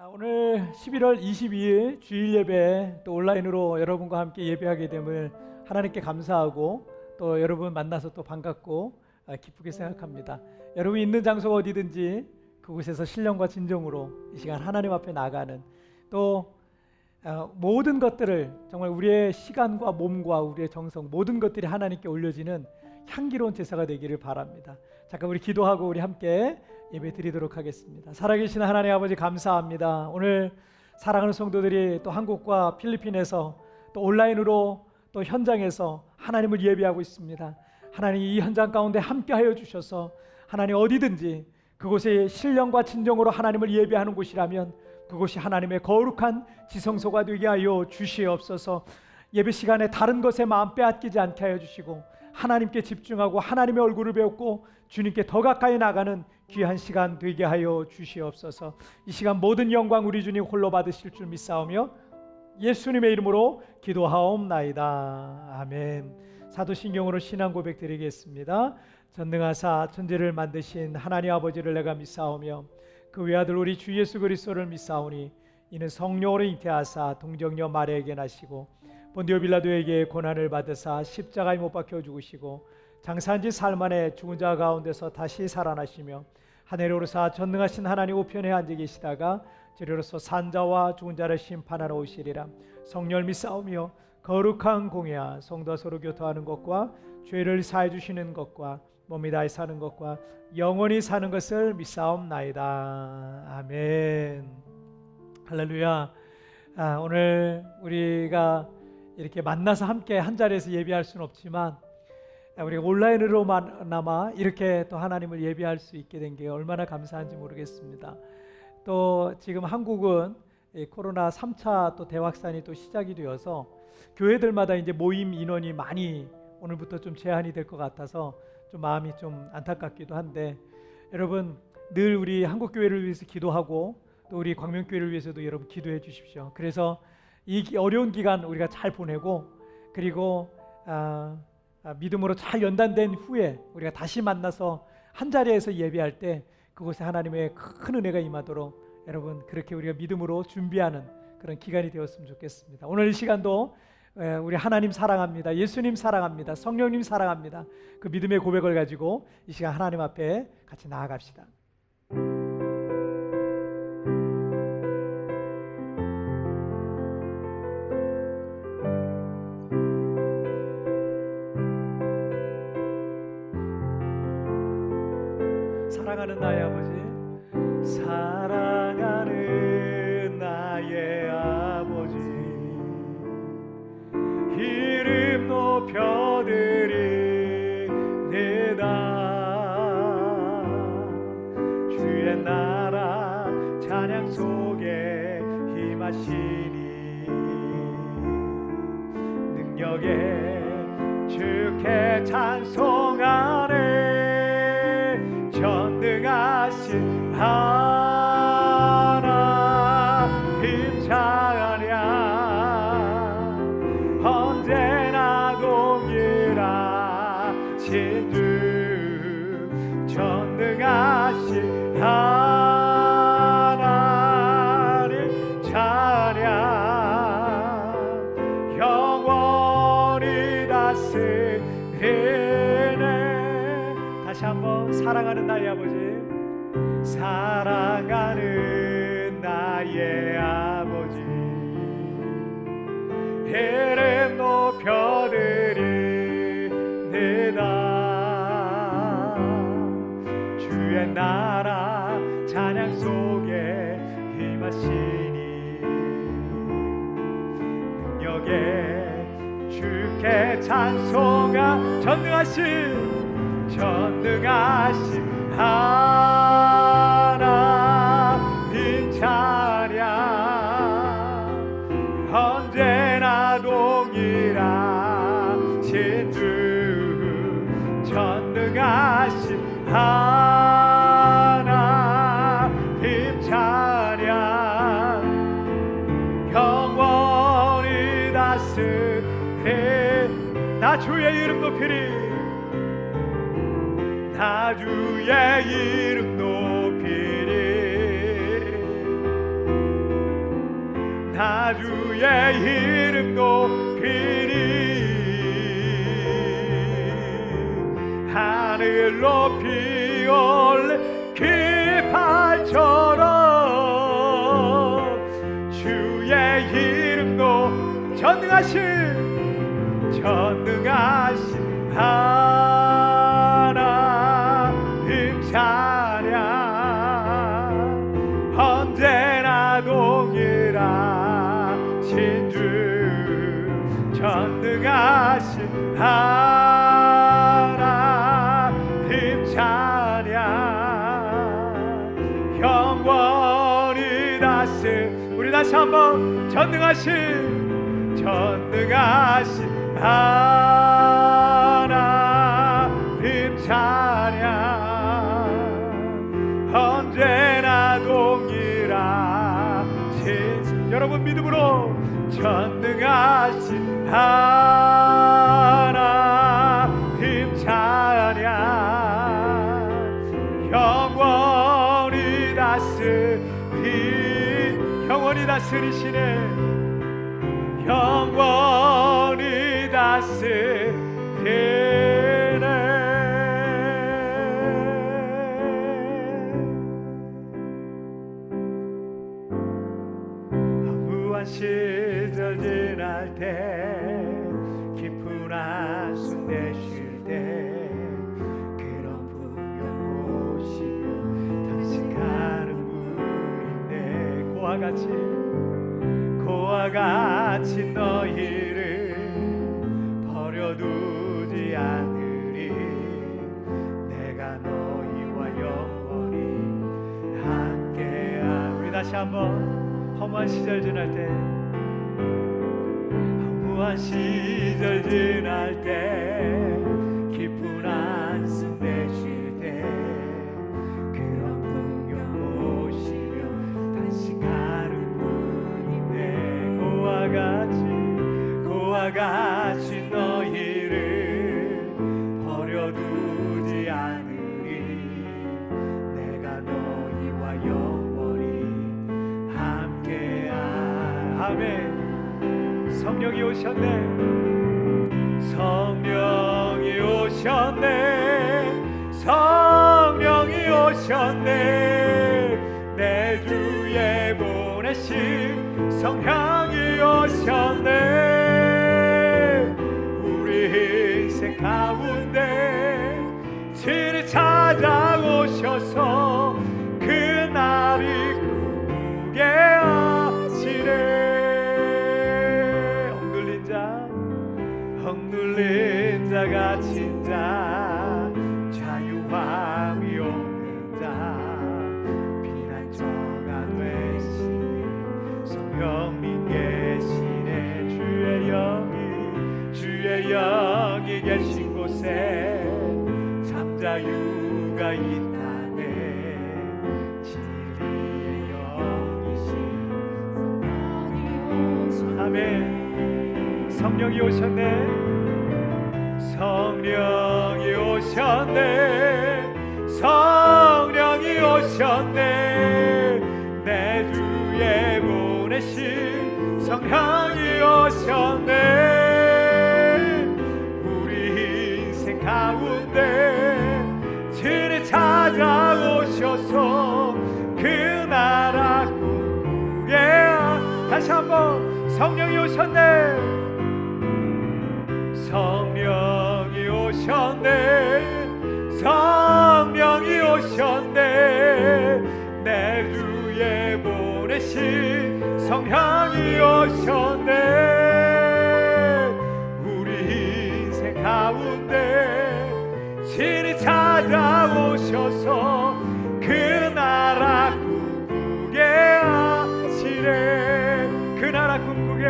자, 오늘 11월 22일 주일 예배 또 온라인으로 여러분과 함께 예배하게 됨을 하나님께 감사하고 또 여러분 만나서 또 반갑고 기쁘게 생각합니다. 여러분이 있는 장소가 어디든지 그곳에서 신령과 진정으로 이 시간 하나님 앞에 나가는 또 모든 것들을 정말 우리의 시간과 몸과 우리의 정성 모든 것들이 하나님께 올려지는 향기로운 제사가 되기를 바랍니다. 잠깐 우리 기도하고 우리 함께 예배 드리도록 하겠습니다. 살아계신 하나님 아버지 감사합니다. 오늘 사랑하는 성도들이 또 한국과 필리핀에서 또 온라인으로 또 현장에서 하나님을 예배하고 있습니다. 하나님 이 현장 가운데 함께하여 주셔서 하나님 어디든지 그곳에 신령과 진정으로 하나님을 예배하는 곳이라면 그곳이 하나님의 거룩한 지성소가 되게 하여 주시옵소서. 예배 시간에 다른 것에 마음 빼앗기지 않게 하여 주시고 하나님께 집중하고 하나님의 얼굴을 배웠고 주님께 더 가까이 나가는 귀한 시간 되게 하여 주시옵소서. 이 시간 모든 영광 우리 주님 홀로 받으실 줄 믿사오며 예수님의 이름으로 기도하옵나이다. 아멘. 사도신경으로 신앙 고백 드리겠습니다. 전능하사 천지를 만드신 하나님 아버지를 내가 믿사오며 그 외아들 우리 주 예수 그리스도를 믿사오니 이는 성령으로 잉태하사 동정녀 마리아에게 나시고 본디오 빌라도에게 고난을 받으사 십자가에 못 박혀 죽으시고 장사한 지 사흘 만에 죽은 자 가운데서 다시 살아나시며 하늘에 오르사 전능하신 하나님 우편에 앉아 계시다가 저리로서 산자와 죽은 자를 심판하러 오시리라. 성령을 믿사오며 거룩한 공예와 성도와 서로 교통하는 것과 죄를 사해 주시는 것과 몸이 다해 사는 것과 영원히 사는 것을 믿사옵나이다. 아멘. 할렐루야. 오늘 우리가 이렇게 만나서 함께 한 자리에서 예배할 수는 없지만 우리가 온라인으로나마 이렇게 또 하나님을 예배할 수 있게 된 게 얼마나 감사한지 모르겠습니다. 또 지금 한국은 코로나 3차 또 대확산이 또 시작이 되어서 교회들마다 이제 모임 인원이 많이 오늘부터 좀 제한이 될 것 같아서 좀 마음이 좀 안타깝기도 한데 여러분 늘 우리 한국 교회를 위해서 기도하고 또 우리 광명교회를 위해서도 여러분 기도해 주십시오. 그래서 이 어려운 기간 우리가 잘 보내고 그리고 믿음으로 잘 연단된 후에 우리가 다시 만나서 한 자리에서 예배할 때 그곳에 하나님의 큰 은혜가 임하도록 여러분 그렇게 우리가 믿음으로 준비하는 그런 기간이 되었으면 좋겠습니다. 오늘 이 시간도 우리 하나님 사랑합니다. 예수님 사랑합니다. 성령님 사랑합니다. 그 믿음의 고백을 가지고 이 시간 하나님 앞에 같이 나아갑시다. 사랑하는 나의 아버지, 사랑하는 나의 아버지, 이름 높여드리내다. 주의 나라 찬양 속에 임하시니 능력에 주께 찬송하네. 전능하신 하나님 찬양 언제나 동일하신 주 전능하신 하나님 찬양 영원히 다스리네. 다시 한번 사랑하는 나의 아버지, 사랑하는 나의 아버지, 이름 높여드리내다. 주의 나라 찬양 속에 임하시니 능력에 주께 찬송하 전능하신 하나님 찬양 언제나 동일하신 주 전능하신 하나님 찬양 영원히 다스리. 나 주의 이름 높이리. 나 주의 이름 높이리. 주의 이름 높이리 하늘 높이 올래 깃발처럼 주의 이름 높 전능하신 하나님 찬양 언제나 동일하신 주 전능하신 하나님 찬양 영원히 다스 우리 다시 한번 전능하신 하나님 찬양 언제나 동일하신 여러분 믿음으로 전능하신 하나님 찬양 영원히 다스리시네 영원히 다스리네 무한 시절 지날 때 깊은 한숨 내쉴 때 그런 풍경 보시며 탄식하는 분인데 고와 같이 너희를 버려두지 않으리 내가 너희와 영원히 함께하리 우리 다시 한번 허무한 시절 지날 때 허무한 시절 지날 때 깊은 한숨 내쉴 때 그런 풍경 보시며 탄식하는 분인데 고와 같이 너희를 버려두지 않으리 내가 너희와 영원히 아멘 성령이 오셨네 성령이 오셨네 성령이 오셨네 내 주에 보내신 성령이 오셨네 우리 인생 가운데 진히 찾아오셔서 그날이 꿈꾸게 하시네 억눌린 자 갇힌 자 자유함이 없는 자 피난처가 되시니 성령님 계시네 주의 영이 계신 곳에 참 자유가 있다네 진리의 영이신 아멘 성령이 오셨네 성령이 오셨네 성령이 오셨네 내 주에 보내신 성령이 오셨네 우리 인생 가운데 진히 찾아오셔서 그 나라 꿈꾸게 다시 한번 성령이 오셨네 성령이 오셨네 성령이 오셨네 내 주에 보내신 성령이 오셨네 우리 인생 가운데 진히 찾아오셔서 그 나라 꿈꾸게 하시네 그 나라 꿈꾸게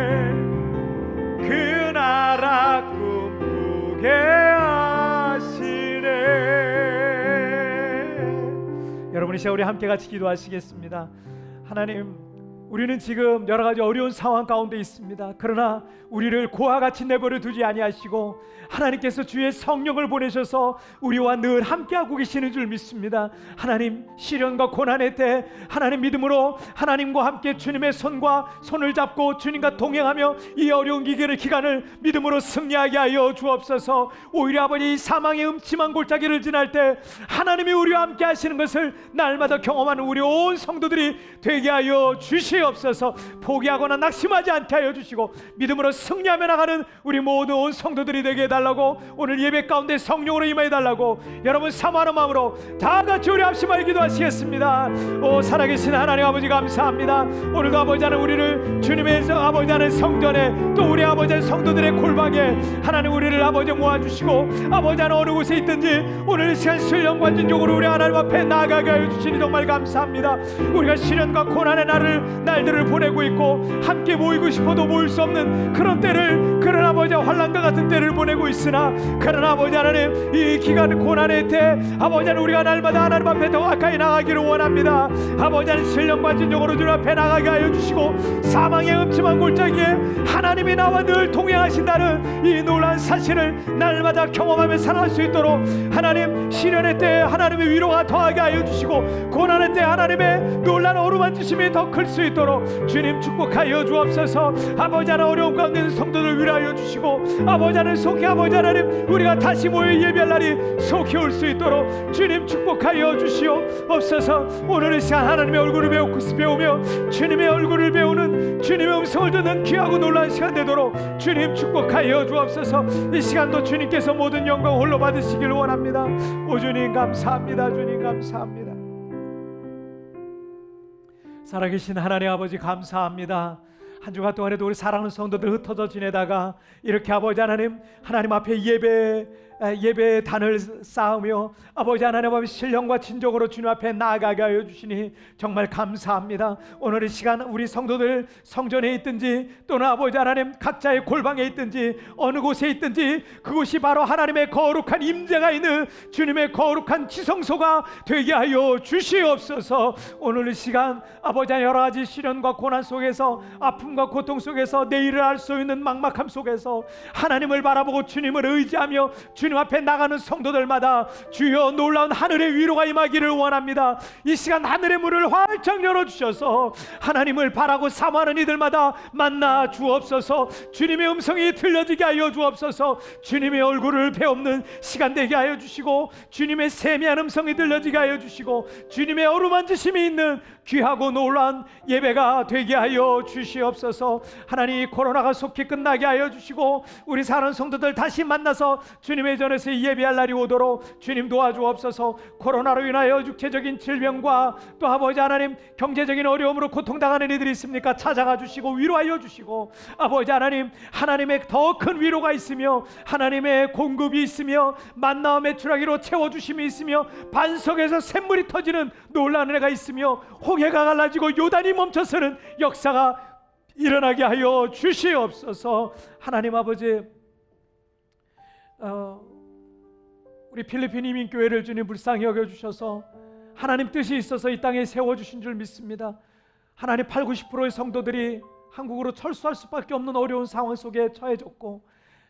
그 나라 꿈꾸게 하시네 여러분 이 시간 우리 함께 같이 기도하시겠습니다 하나님 우리는 지금 여러 가지 어려운 상황 가운데 있습니다. 그러나 우리를 고와 같이 내버려 두지 아니하시고 하나님께서 주의 성령을 보내셔서 우리와 늘 함께하고 계시는 줄 믿습니다. 하나님, 시련과 고난의 때 하나님 믿음으로 하나님과 함께 주님의 손을 잡고 주님과 동행하며 이 어려운 기간을 믿음으로 승리하게 하여 주옵소서. 오히려 아버지, 사망의 음침한 골짜기를 지날 때 하나님이 우리와 함께 하시는 것을 날마다 경험하는 우리 온 성도들이 되게 하여 주시옵소서. 포기하거나 낙심하지 않게 하여 주시고 믿음으로 승리하며 나가는 우리 모든 온 성도들이 되게 해달라고, 오늘 예배 가운데 성령으로 임하여 달라고 여러분 사모하는 마음으로 다 같이 우리 합심하여 기도하시겠습니다. 오 살아계신 하나님 아버지, 감사합니다. 오늘도 아버지 하나님, 우리를 주님의 아버지 하나님 성전에, 또 우리 아버지 하나님 성도들의 골방에 하나님 우리를 아버지 모아주시고 아버지 하나님 어느 곳에 있든지 오늘 이 시간 신령과 진정으로 우리 하나님 앞에 나아가게 하여 주시니 정말 감사합니다. 우리가 시련과 고난의 날들을 보내고 있고 함께 모이고 싶어도 모일 수 없는 그런 때를, 그런 아버지 환난과 같은 때를 보내고 있으나, 그런 아버지 하나님 이 기간 고난의 때 아버지 하나님 우리가 날마다 하나님 앞에 더 가까이 나가기를 원합니다. 아버지 하나님 신령과 진정으로 주님 앞에 나가게 하여 주시고 사망의 음침한 골짜기에 하나님이 나와 늘 동행하신다는 이 놀라운 사실을 날마다 경험하며 살아갈 수 있도록 하나님, 시련의 때 하나님의 위로가 더하게 하여 주시고 고난의 때 하나님의 놀라운 어루만지심이 더 클 수 있도록 주님 축복하여 주옵소서. 아버지 하나님 어려운 가운데 있는 성도들 위로하여 주시고 아버지 하나님 속히 아버지 하나님 우리가 다시 모여 예배할 날이 속히 올 수 있도록 주님 축복하여 주시옵소서. 오늘 이 시간 하나님의 얼굴을 배우며 주님의 얼굴을 배우는, 주님의 음성을 듣는 귀하고 놀라운 시간 되도록 주님 축복하여 주옵소서. 이 시간도 주님께서 모든 영광 홀로 받으시길 원합니다. 오 주님 감사합니다. 주님 감사합니다. 살아계신 하나님 아버지, 감사합니다. 한 주간 동안에도 우리 사랑하는 성도들 흩어져 지내다가 이렇게 아버지 하나님 앞에 예배의 단을 쌓으며 아버지 하나님 앞에 신령과 진정으로 주님 앞에 나아가게 하여 주시니 정말 감사합니다. 오늘 이 시간 우리 성도들 성전에 있든지 또는 아버지 하나님 각자의 골방에 있든지 어느 곳에 있든지 그곳이 바로 하나님의 거룩한 임재가 있는 주님의 거룩한 지성소가 되게 하여 주시옵소서. 오늘 이 시간 아버지 하나님 여러 가지 시련과 고난 속에서, 아픔과 고통 속에서, 내일을 알 수 있는 막막함 속에서 하나님을 바라보고 주님을 의지하며 주님 앞에 나가는 성도들마다 주여 놀라운 하늘의 위로가 임하기를 원합니다. 이 시간 하늘의 문을 활짝 열어주셔서 하나님을 바라고 사모하는 이들마다 만나 주옵소서. 주님의 음성이 들려지게 하여 주옵소서. 주님의 얼굴을 배우는 시간 되게 하여 주시고 주님의 세미한 음성이 들려지게 하여 주시고 주님의 어루만지심이 있는 귀하고 놀라운 예배가 되게 하여 주시옵소서. 하나님, 코로나가 속히 끝나게 하여 주시고 우리 사는 성도들 다시 만나서 주님의 전에서 예배할 날이 오도록 주님 도와주옵소서. 코로나로 인하여 육체적인 질병과 또 아버지 하나님 경제적인 어려움으로 고통당하는 이들이 있습니까? 찾아가 주시고 위로하여 주시고 아버지 하나님, 하나님의 더 큰 위로가 있으며 하나님의 공급이 있으며 만나와 메추라기로 채워주심이 있으며 반석에서 샘물이 터지는 놀라운 은혜가 있으며 홍해가 갈라지고 요단이 멈춰서는 역사가 일어나게 하여 주시옵소서. 하나님 아버지, 우리 필리핀 이민교회를 주님 불쌍히 여겨주셔서 하나님 뜻이 있어서 이 땅에 세워주신 줄 믿습니다. 하나님 80-90%의 성도들이 한국으로 철수할 수밖에 없는 어려운 상황 속에 처해졌고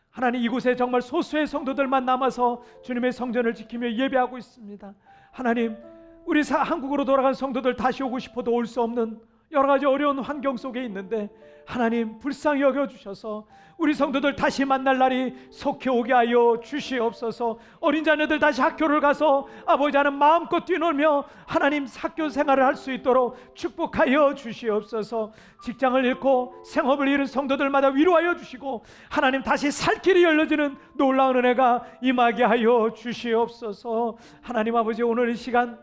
하나님 이곳에 정말 소수의 성도들만 남아서 주님의 성전을 지키며 예배하고 있습니다. 하나님, 우리 한국으로 돌아간 성도들 다시 오고 싶어도 올 수 없는 여러 가지 어려운 환경 속에 있는데 하나님 불쌍히 여겨주셔서 우리 성도들 다시 만날 날이 속히 오게 하여 주시옵소서. 어린 자녀들 다시 학교를 가서 아버지 하나님 마음껏 뛰놀며 하나님 학교 생활을 할 수 있도록 축복하여 주시옵소서. 직장을 잃고 생업을 잃은 성도들마다 위로하여 주시고 하나님 다시 살 길이 열려지는 놀라운 은혜가 임하게 하여 주시옵소서. 하나님 아버지, 오늘 이 시간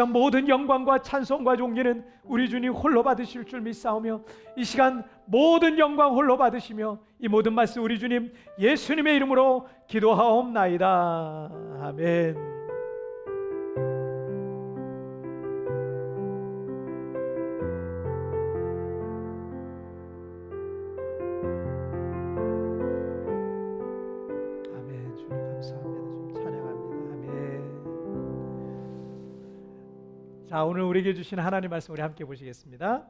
모든 영광과 찬송과 존귀는 우리 주님 홀로 받으실 줄 믿사오며 이 시간 모든 영광 홀로 받으시며 이 모든 말씀 우리 주님 예수님의 이름으로 기도하옵나이다. 아멘. 자, 오늘 우리에게 주신 하나님 말씀 우리 함께 보시겠습니다.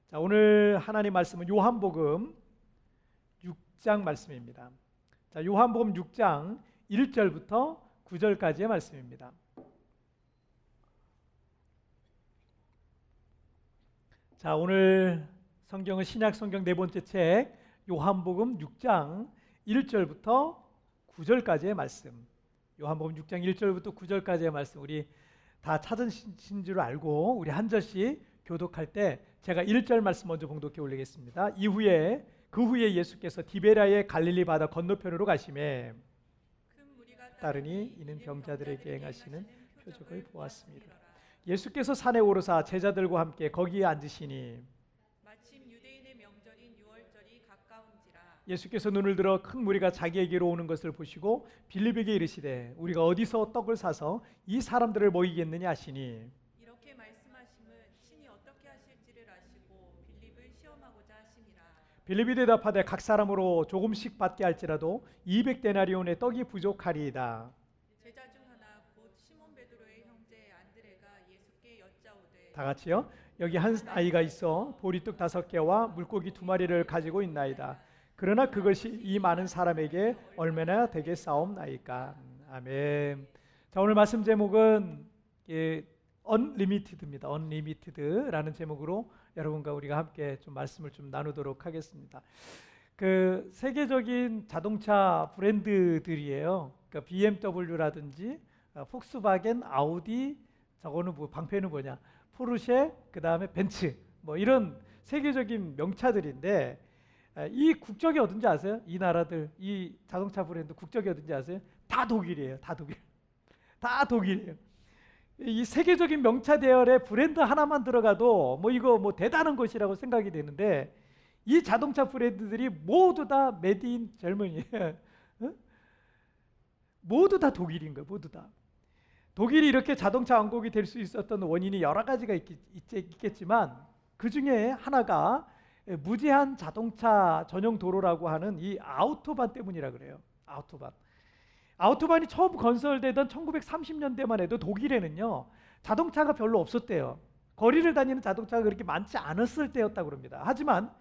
자, 오늘 하나님 말씀은 요한복음 6장 말씀입니다. 자, 요한복음 6장 1절부터 9절까지의 말씀입니다. 자, 오늘 성경은 신약 성경 네 번째 책 요한복음 6장 1절부터 9절까지의 말씀. 요한복음 6장 1절부터 9절까지의 말씀 우리 다 찾으신 줄 알고 우리 한 절씩 교독할 때 제가 1절 말씀 먼저 봉독해 올리겠습니다. 그 후에 예수께서 디베랴의 갈릴리 바다 건너편으로 가시매 따르니 이는 병자들에게 행하시는 표적을 보았습니다. 예수께서 산에 오르사 제자들과 함께 거기에 앉으시니 마침 유대인의 명절인 유월절이 가까운지라 예수께서 눈을 들어 큰 무리가 자기에게로 오는 것을 보시고 빌립에게 이르시되 우리가 어디서 떡을 사서 이 사람들을 먹이겠느냐 하시니 이렇게 말씀하심은 신이 어떻게 하실지를 아시고 빌립을 시험하고자 하심이라. 빌립이 대답하되 각 사람으로 조금씩 받게 할지라도 200데나리온의 떡이 부족하리이다. 제자 중 하나 곧 시몬 베드로의 형제 안드레가 예수께 여짜오되 다 같이요. 여기 한 아이가 있어 보리떡 5개와 물고기 2마리를 가지고 있나이다. 그러나 그것이 이 많은 사람에게 얼마나 되겠사옵나이까. 아멘. 자, 오늘 말씀 제목은 Unlimited입니다. Unlimited라는 제목으로 여러분과 우리가 함께 좀 말씀을 좀 나누도록 하겠습니다. 그 세계적인 자동차 브랜드들이에요. 그러니까 BMW라든지 폭스바겐, 아우디, 저거는 뭐 방패는 뭐냐? 포르쉐, 그 다음에 벤츠, 뭐 이런 세계적인 명차들인데 이 국적이 어딘지 아세요? 이 나라들, 이 자동차 브랜드 국적이 어딘지 아세요? 다 독일이에요. 다 독일. 다 독일이에요. 이 세계적인 명차 대열에 브랜드 하나만 들어가도 뭐 이거 뭐 대단한 것이라고 생각이 되는데 이 자동차 브랜드들이 모두 다 메드 인 젊은이에요. 모두 다 독일인 거예요. 모두 다. 독일이 이렇게 자동차 왕국이 될 수 있었던 원인이 여러 가지가 있겠지만 그 중에 하나가 무제한 자동차 전용 도로라고 하는 이 아우토반 때문이라 그래요. 아우토반이 처음 건설되던 1930년대만 해도 독일에는요 자동차가 별로 없었대요. 거리를 다니는 자동차가 그렇게 많지 않았을 때였다고 합니다. 하지만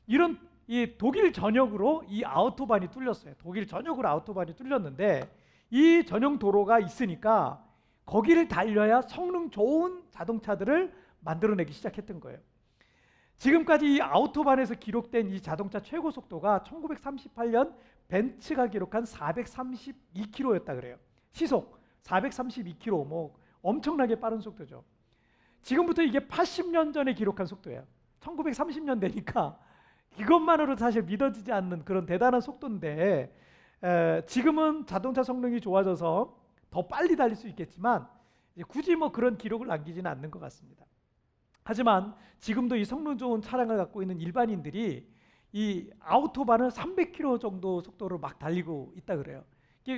이런 이 독일 전역으로 이 아우토반이 뚫렸어요. 독일 전역으로 아우토반이 뚫렸는데 이 전용 도로가 있으니까 거기를 달려야 성능 좋은 자동차들을 만들어내기 시작했던 거예요. 지금까지 이 아우토반에서 기록된 이 자동차 최고 속도가 1938년 벤츠가 기록한 432km였다 그래요. 시속 432km, 뭐 엄청나게 빠른 속도죠. 지금부터 이게 80년 전에 기록한 속도예요. 1930년 되니까 이것만으로 사실 믿어지지 않는 그런 대단한 속도인데 지금은 자동차 성능이 좋아져서 더 빨리 달릴 수 있겠지만 굳이 뭐 그런 기록을 남기지는 않는 것 같습니다. 하지만 지금도 이 성능 좋은 차량을 갖고 있는 일반인들이 이 아우토반을 300km 정도 속도로 막 달리고 있다 그래요.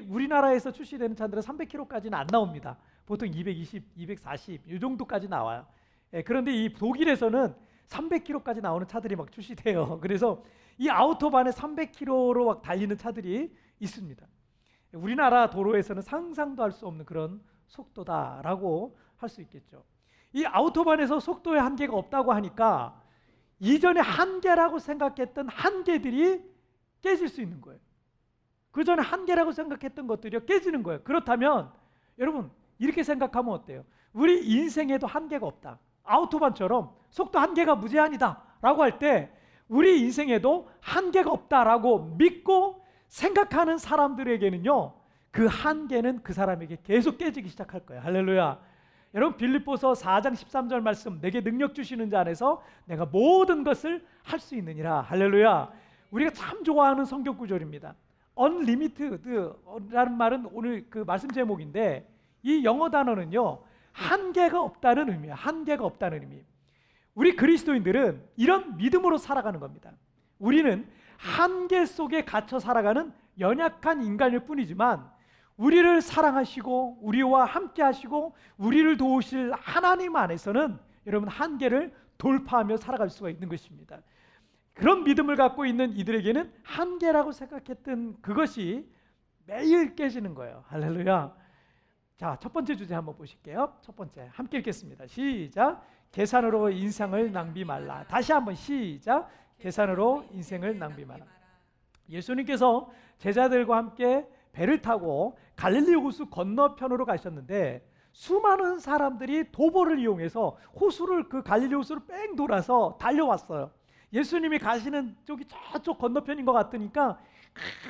우리나라에서 출시되는 차들은 300km까지는 안 나옵니다. 보통 220, 240 이 정도까지 나와요. 그런데 이 독일에서는 300km까지 나오는 차들이 막 출시돼요. 그래서 이 아우토반에 300km로 막 달리는 차들이 있습니다. 우리나라 도로에서는 상상도 할 수 없는 그런 속도다라고 할 수 있겠죠. 이 아우토반에서 속도의 한계가 없다고 하니까 이전에 한계라고 생각했던 한계들이 깨질 수 있는 거예요. 그 전에 한계라고 생각했던 것들이 깨지는 거예요. 그렇다면 여러분 이렇게 생각하면 어때요? 우리 인생에도 한계가 없다. 아우토반처럼 속도 한계가 무제한이다 라고 할 때 우리 인생에도 한계가 없다라고 믿고 생각하는 사람들에게는요 그 한계는 그 사람에게 계속 깨지기 시작할 거예요. 할렐루야. 여러분 빌립보서 4장 13절 말씀 내게 능력 주시는 자 안에서 내가 모든 것을 할 수 있느니라. 할렐루야. 우리가 참 좋아하는 성경 구절입니다. Unlimited라는 말은 오늘 그 말씀 제목인데 이 영어 단어는요 한계가 없다는 의미야. 한계가 없다는 의미. 우리 그리스도인들은 이런 믿음으로 살아가는 겁니다. 우리는 한계 속에 갇혀 살아가는 연약한 인간일 뿐이지만 우리를 사랑하시고 우리와 함께 하시고 우리를 도우실 하나님 안에서는 여러분 한계를 돌파하며 살아갈 수가 있는 것입니다. 그런 믿음을 갖고 있는 이들에게는 한계라고 생각했던 그것이 매일 깨지는 거예요. 할렐루야. 자, 첫 번째 주제 한번 보실게요. 첫 번째 함께 읽겠습니다. 시작. 계산으로 인생을 낭비 말라. 다시 한번 시작. 계산으로 인생을 낭비 말라. 예수님께서 제자들과 함께 배를 타고 갈릴리 호수 건너편으로 가셨는데 수많은 사람들이 도보를 이용해서 호수를 그 갈릴리 호수를 뺑 돌아서 달려왔어요. 예수님이 가시는 쪽이 저쪽 건너편인 것 같으니까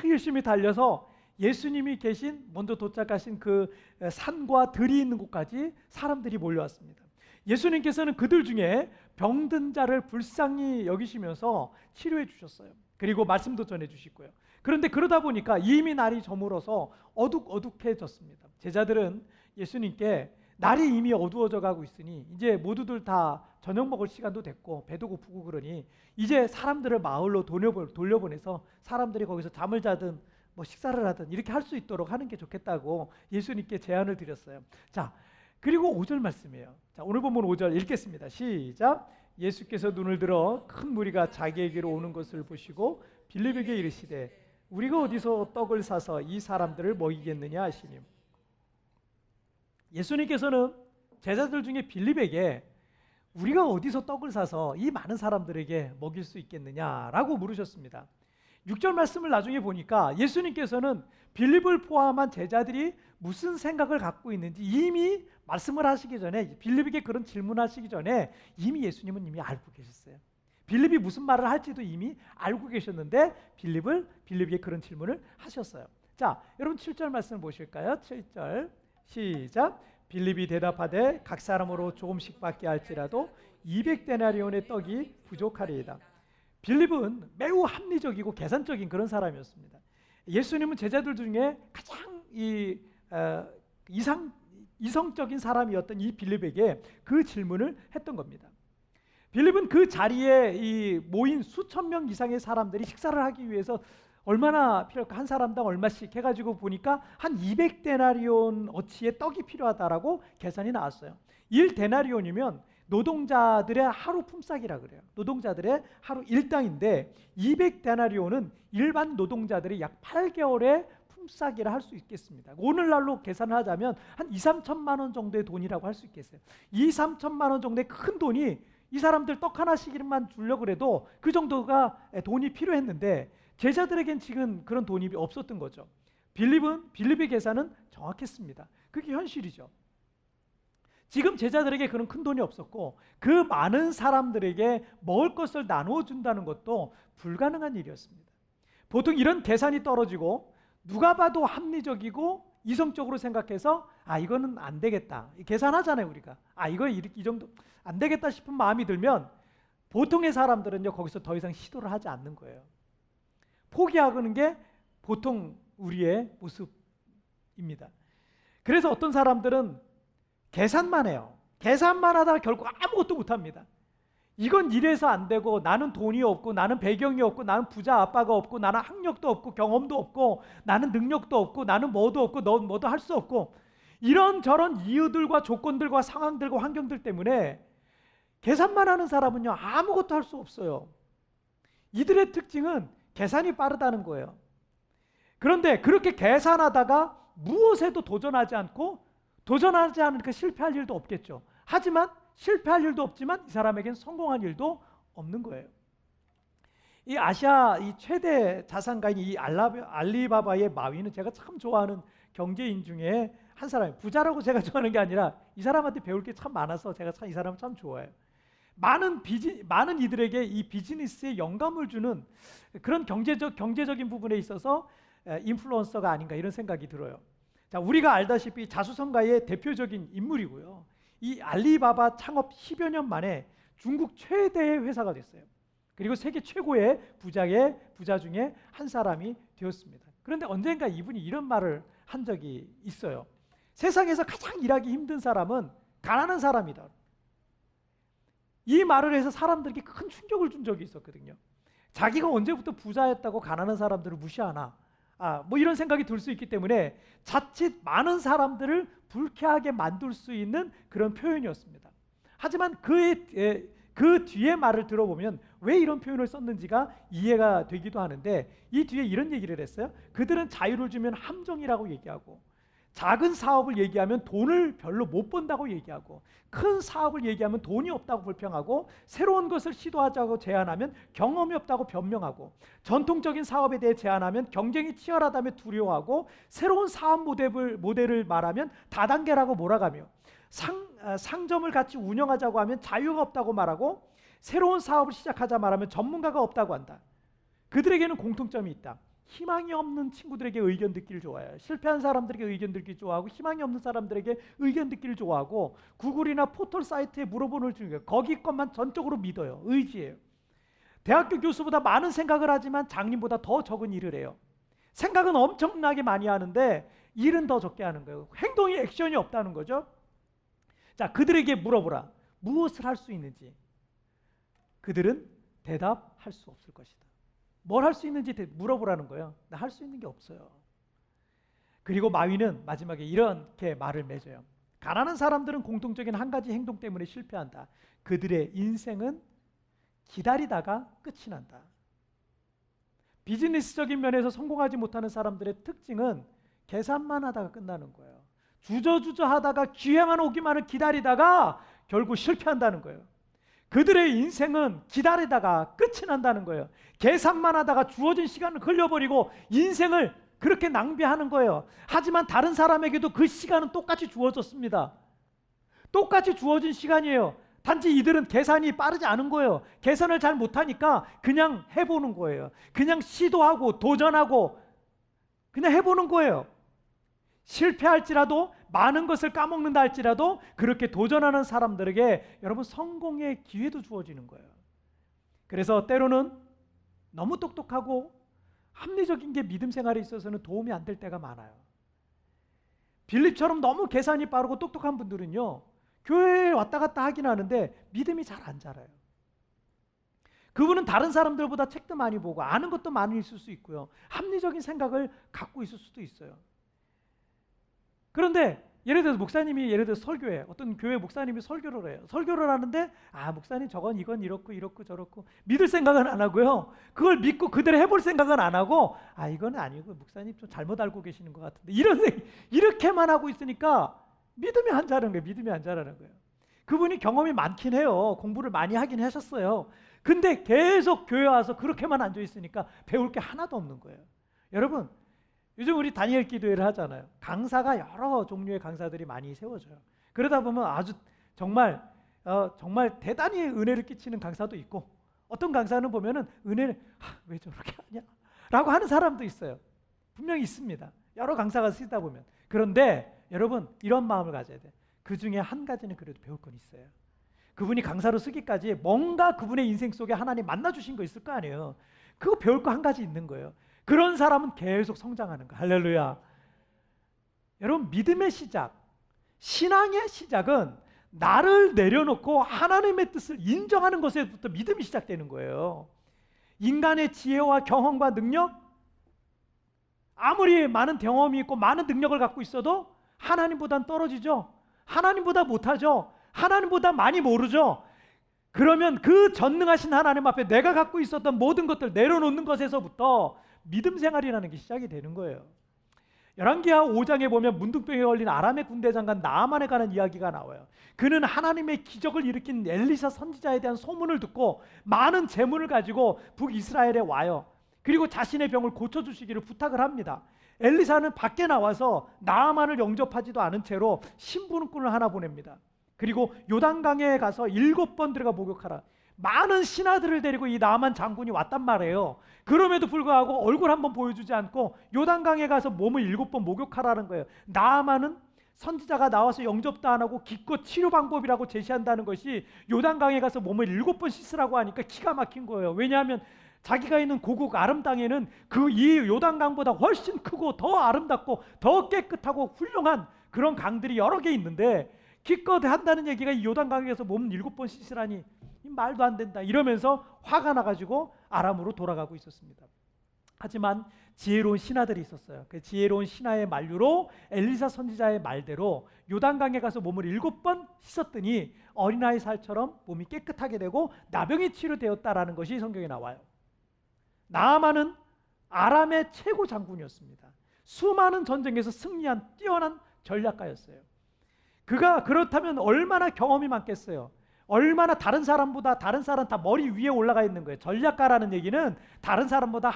열심히 달려서 예수님이 계신 먼저 도착하신 그 산과 들이 있는 곳까지 사람들이 몰려왔습니다. 예수님께서는 그들 중에 병든 자를 불쌍히 여기시면서 치료해 주셨어요. 그리고 말씀도 전해 주시고요. 그런데 그러다 보니까 이미 날이 저물어서 어둑어둑해졌습니다. 제자들은 예수님께 날이 이미 어두워져 가고 있으니 이제 모두들 다 저녁 먹을 시간도 됐고 배도 고프고 그러니 이제 사람들을 마을로 돌려보내서 사람들이 거기서 잠을 자든 뭐 식사를 하든 이렇게 할 수 있도록 하는 게 좋겠다고 예수님께 제안을 드렸어요. 자, 그리고 5절 말씀이에요. 자, 오늘 본문 5절 읽겠습니다. 시작. 예수께서 눈을 들어 큰 무리가 자기에게로 오는 것을 보시고 빌립에게 이르시되 우리가 어디서 떡을 사서 이 사람들을 먹이겠느냐 하시니 예수님께서는 제자들 중에 빌립에게 우리가 어디서 떡을 사서 이 많은 사람들에게 먹일 수 있겠느냐라고 물으셨습니다. 6절 말씀을 나중에 보니까 예수님께서는 빌립을 포함한 제자들이 무슨 생각을 갖고 있는지 이미 말씀을 하시기 전에 빌립에게 그런 질문하시기 전에 이미 예수님은 이미 알고 계셨어요. 빌립이 무슨 말을 할지도 이미 알고 계셨는데 빌립에게 그런 질문을 하셨어요. 자, 여러분 7절 말씀을 보실까요? 7절 시작. 빌립이 대답하되 각 사람으로 조금씩 받게 할지라도 200데나리온의 떡이 부족하리이다. 빌립은 매우 합리적이고 계산적인 그런 사람이었습니다. 예수님은 제자들 중에 가장 이성적인 사람이었던 이 빌립에게 그 질문을 했던 겁니다. 빌립은 그 자리에 이 모인 수천 명 이상의 사람들이 식사를 하기 위해서 얼마나 필요할까? 한 사람당 얼마씩 해가지고 보니까 한 200데나리온 어치의 떡이 필요하다라고 계산이 나왔어요. 1데나리온이면 노동자들의 하루 품삯이라 그래요. 노동자들의 하루 일당인데 200데나리온은 일반 노동자들이 약 8개월의 품삯이라 할 수 있겠습니다. 오늘날로 계산을 하자면 한 2, 3천만 원 정도의 돈이라고 할 수 있겠어요. 2, 3천만 원 정도의 큰 돈이 이 사람들 떡 하나씩만 주려고 해도 그 정도가 돈이 필요했는데 제자들에겐 지금 그런 돈이 없었던 거죠. 빌립의 계산은 정확했습니다. 그게 현실이죠. 지금 제자들에게 그런 큰 돈이 없었고 그 많은 사람들에게 먹을 것을 나누어 준다는 것도 불가능한 일이었습니다. 보통 이런 계산이 떨어지고 누가 봐도 합리적이고 이성적으로 생각해서 이거는 안 되겠다. 계산하잖아요, 우리가. 이거 이 정도 안 되겠다 싶은 마음이 들면 보통의 사람들은요 거기서 더 이상 시도를 하지 않는 거예요. 포기하는 게 보통 우리의 모습입니다. 그래서 어떤 사람들은 계산만 해요. 계산만 하다가 결국 아무것도 못합니다. 이건 이래서 안 되고 나는 돈이 없고 나는 배경이 없고 나는 부자 아빠가 없고 나는 학력도 없고 경험도 없고 나는 능력도 없고 나는 뭐도 없고 넌 뭐도 할 수 없고 이런저런 이유들과 조건들과 상황들과 환경들 때문에 계산만 하는 사람은요 아무것도 할 수 없어요. 이들의 특징은 계산이 빠르다는 거예요. 그런데 그렇게 계산하다가 무엇에도 도전하지 않으니까 실패할 일도 없겠죠. 하지만 실패할 일도 없지만 이 사람에겐 성공한 일도 없는 거예요. 이 아시아 이 최대 자산가인 이 알리바바의 마윈은 제가 참 좋아하는 경제인 중에 한 사람이에요. 부자라고 제가 좋아하는 게 아니라 이 사람한테 배울 게 참 많아서 제가 참 이 사람을 참 좋아해요. 많은 이들에게 이 비즈니스에 영감을 주는 그런 경제적인 부분에 있어서 인플루언서가 아닌가 이런 생각이 들어요. 자, 우리가 알다시피 자수성가의 대표적인 인물이고요. 이 알리바바 창업 10여 년 만에 중국 최대의 회사가 됐어요. 그리고 세계 최고의 부자 중에 한 사람이 되었습니다. 그런데 언젠가 이분이 이런 말을 한 적이 있어요. 세상에서 가장 일하기 힘든 사람은 가난한 사람이다. 이 말을 해서 사람들에게 큰 충격을 준 적이 있었거든요. 자기가 언제부터 부자였다고 가난한 사람들을 무시하나? 뭐 이런 생각이 들 수 있기 때문에 자칫 많은 사람들을 불쾌하게 만들 수 있는 그런 표현이었습니다. 하지만 그 뒤에 말을 들어보면 왜 이런 표현을 썼는지가 이해가 되기도 하는데 이 뒤에 이런 얘기를 했어요. 그들은 자유를 주면 함정이라고 얘기하고 작은 사업을 얘기하면 돈을 별로 못 번다고 얘기하고, 큰 사업을 얘기하면 돈이 없다고 불평하고, 새로운 것을 시도하자고 제안하면 경험이 없다고 변명하고, 전통적인 사업에 대해 제안하면 경쟁이 치열하다며 두려워하고, 새로운 사업 모델을 말하면 다단계라고 몰아가며, 상점을 같이 운영하자고 하면 자유가 없다고 말하고, 새로운 사업을 시작하자 말하면 전문가가 없다고 한다. 그들에게는 공통점이 있다. 희망이 없는 친구들에게 의견 듣기를 좋아해요. 실패한 사람들에게 의견 듣기 좋아하고, 희망이 없는 사람들에게 의견 듣기를 좋아하고, 구글이나 포털 사이트에 물어보는 중에 거기 것만 전적으로 믿어요. 의지해요. 대학교 교수보다 많은 생각을 하지만 장님보다 더 적은 일을 해요. 생각은 엄청나게 많이 하는데 일은 더 적게 하는 거예요. 행동이 액션이 없다는 거죠. 자, 그들에게 물어보라. 무엇을 할 수 있는지. 그들은 대답할 수 없을 것이다. 뭘 할 수 있는지 물어보라는 거예요. 나 할 수 있는 게 없어요. 그리고 마귀는 마지막에 이렇게 말을 맺어요. 가난한 사람들은 공통적인 한 가지 행동 때문에 실패한다. 그들의 인생은 기다리다가 끝이 난다. 비즈니스적인 면에서 성공하지 못하는 사람들의 특징은 계산만 하다가 끝나는 거예요. 주저주저 하다가 기회만 오기만을 기다리다가 결국 실패한다는 거예요. 그들의 인생은 기다리다가 끝이 난다는 거예요. 계산만 하다가 주어진 시간을 흘려버리고 인생을 그렇게 낭비하는 거예요. 하지만 다른 사람에게도 그 시간은 똑같이 주어졌습니다. 똑같이 주어진 시간이에요. 단지 이들은 계산이 빠르지 않은 거예요. 계산을 잘 못하니까 그냥 해보는 거예요. 그냥 시도하고 도전하고 그냥 해보는 거예요. 실패할지라도, 많은 것을 까먹는다 할지라도 그렇게 도전하는 사람들에게 여러분 성공의 기회도 주어지는 거예요. 그래서 때로는 너무 똑똑하고 합리적인 게 믿음 생활에 있어서는 도움이 안 될 때가 많아요. 빌립처럼 너무 계산이 빠르고 똑똑한 분들은요, 교회에 왔다 갔다 하긴 하는데 믿음이 잘 안 자라요. 그분은 다른 사람들보다 책도 많이 보고 아는 것도 많이 있을 수 있고요, 합리적인 생각을 갖고 있을 수도 있어요. 그런데 예를 들어서 목사님이 설교해, 어떤 교회 목사님이 설교를 해요. 설교를 하는데 목사님 저건 이건 이렇고 이렇고 저렇고 믿을 생각은 안 하고요, 그걸 믿고 그대로 해볼 생각은 안 하고 이건 아니고 목사님 좀 잘못 알고 계시는 것 같은데 이렇게만 하고 있으니까 믿음이 안 자라는 거예요. 믿음이 안 자라는 거예요. 그분이 경험이 많긴 해요. 공부를 많이 하긴 하셨어요. 근데 계속 교회 와서 그렇게만 앉아 있으니까 배울 게 하나도 없는 거예요. 여러분, 요즘 우리 다니엘 기도회를 하잖아요. 강사가 여러 종류의 강사들이 많이 세워져요. 그러다 보면 아주 정말 대단히 은혜를 끼치는 강사도 있고, 어떤 강사는 보면은 은혜를 왜 저렇게 하냐 라고 하는 사람도 있어요. 분명히 있습니다. 여러 강사가 쓰다 보면. 그런데 여러분, 이런 마음을 가져야 돼요. 그 중에 한 가지는 그래도 배울 건 있어요. 그분이 강사로 쓰기까지 뭔가 그분의 인생 속에 하나님 만나주신 거 있을 거 아니에요. 그거 배울 거 한 가지 있는 거예요. 그런 사람은 계속 성장하는 거예요. 할렐루야. 여러분, 믿음의 시작, 신앙의 시작은 나를 내려놓고 하나님의 뜻을 인정하는 것에부터 믿음이 시작되는 거예요. 인간의 지혜와 경험과 능력, 아무리 많은 경험이 있고 많은 능력을 갖고 있어도 하나님보다는 떨어지죠. 하나님보다 못하죠. 하나님보다 많이 모르죠. 그러면 그 전능하신 하나님 앞에 내가 갖고 있었던 모든 것들 내려놓는 것에서부터 믿음 생활이라는 게 시작이 되는 거예요. 열왕기하 5장에 보면 문둥병에 걸린 아람의 군대 장관 나아만에 관한 이야기가 나와요. 그는 하나님의 기적을 일으킨 엘리사 선지자에 대한 소문을 듣고 많은 재물을 가지고 북이스라엘에 와요. 그리고 자신의 병을 고쳐주시기를 부탁을 합니다. 엘리사는 밖에 나와서 나아만을 영접하지도 않은 채로 심부름꾼을 하나 보냅니다. 그리고 요단강에 가서 7번 들어가 목욕하라. 많은 신하들을 데리고 이 나아만 장군이 왔단 말이에요. 그럼에도 불구하고 얼굴 한번 보여주지 않고 요단강에 가서 몸을 7번 목욕하라는 거예요. 나아만은 선지자가 나와서 영접도 안 하고 기껏 치료 방법이라고 제시한다는 것이 요단강에 가서 몸을 7번 씻으라고 하니까 기가 막힌 거예요. 왜냐하면 자기가 있는 고국 아람 땅에는 그 이 요단강보다 훨씬 크고 더 아름답고 더 깨끗하고 훌륭한 그런 강들이 여러 개 있는데 기껏 한다는 얘기가 이 요단강에서 몸 7번 씻으라니 말도 안 된다 이러면서 화가 나가지고 아람으로 돌아가고 있었습니다. 하지만 지혜로운 신하들이 있었어요. 그 지혜로운 신하의 만류로 엘리사 선지자의 말대로 요단강에 가서 몸을 7번 씻었더니 어린아이 살처럼 몸이 깨끗하게 되고 나병이 치료되었다라는 것이 성경에 나와요. 나아만은 아람의 최고 장군이었습니다. 수많은 전쟁에서 승리한 뛰어난 전략가였어요. 그가 그렇다면 얼마나 경험이 많겠어요. 얼마나 다른 사람 다 머리 위에 올라가 있는 거예요. 전략가라는 얘기는 다른 사람보다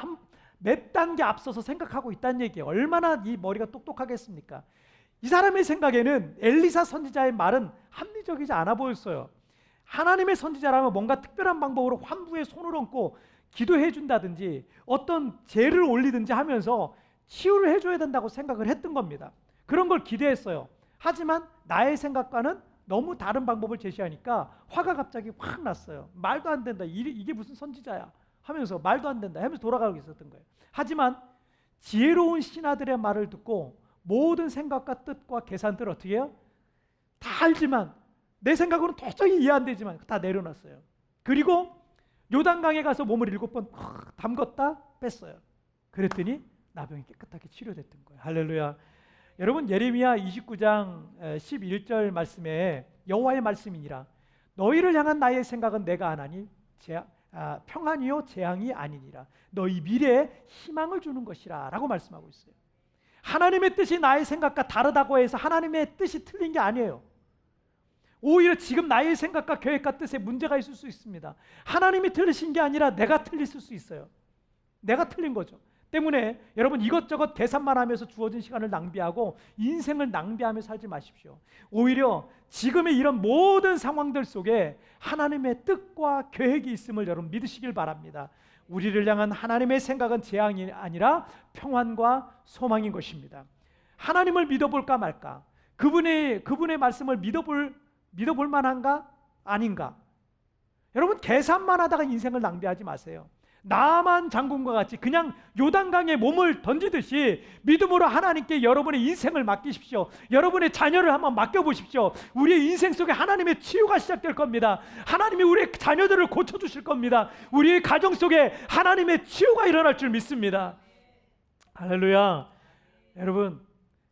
몇 단계 앞서서 생각하고 있다는 얘기예요. 얼마나 이 머리가 똑똑하겠습니까? 이 사람의 생각에는 엘리사 선지자의 말은 합리적이지 않아 보였어요. 하나님의 선지자라면 뭔가 특별한 방법으로 환부에 손을 얹고 기도해 준다든지 어떤 제를 올리든지 하면서 치유를 해줘야 된다고 생각을 했던 겁니다. 그런 걸 기대했어요. 하지만 나의 생각과는 너무 다른 방법을 제시하니까 화가 갑자기 확 났어요. 말도 안 된다. 이게 무슨 선지자야 하면서 말도 안 된다 하면서 돌아가고 있었던 거예요. 하지만 지혜로운 신하들의 말을 듣고 모든 생각과 뜻과 계산들을 어떻게 해요? 다 알지만 내 생각으로는 도저히 이해 안 되지만 다 내려놨어요. 그리고 요단강에 가서 몸을 7번 담궜다 뺐어요. 그랬더니 나병이 깨끗하게 치료됐던 거예요. 할렐루야. 여러분, 예레미야 29장 11절 말씀에 여호와의 말씀이니라 너희를 향한 나의 생각은 내가 아나니 평안이요 재앙이 아니니라 너희 미래에 희망을 주는 것이라 라고 말씀하고 있어요. 하나님의 뜻이 나의 생각과 다르다고 해서 하나님의 뜻이 틀린 게 아니에요. 오히려 지금 나의 생각과 계획과 뜻에 문제가 있을 수 있습니다. 하나님이 틀리신 게 아니라 내가 틀렸을 수 있어요. 내가 틀린 거죠. 때문에 여러분 이것저것 계산만 하면서 주어진 시간을 낭비하고 인생을 낭비하며 살지 마십시오. 오히려 지금의 이런 모든 상황들 속에 하나님의 뜻과 계획이 있음을 여러분 믿으시길 바랍니다. 우리를 향한 하나님의 생각은 재앙이 아니라 평안과 소망인 것입니다. 하나님을 믿어볼까 말까? 그분의 말씀을 믿어볼 만한가? 아닌가? 여러분 계산만 하다가 인생을 낭비하지 마세요. 나만 장군과 같이 그냥 요단강에 몸을 던지듯이 믿음으로 하나님께 여러분의 인생을 맡기십시오. 여러분의 자녀를 한번 맡겨보십시오. 우리의 인생 속에 하나님의 치유가 시작될 겁니다. 하나님이 우리의 자녀들을 고쳐주실 겁니다. 우리의 가정 속에 하나님의 치유가 일어날 줄 믿습니다. 할렐루야. 여러분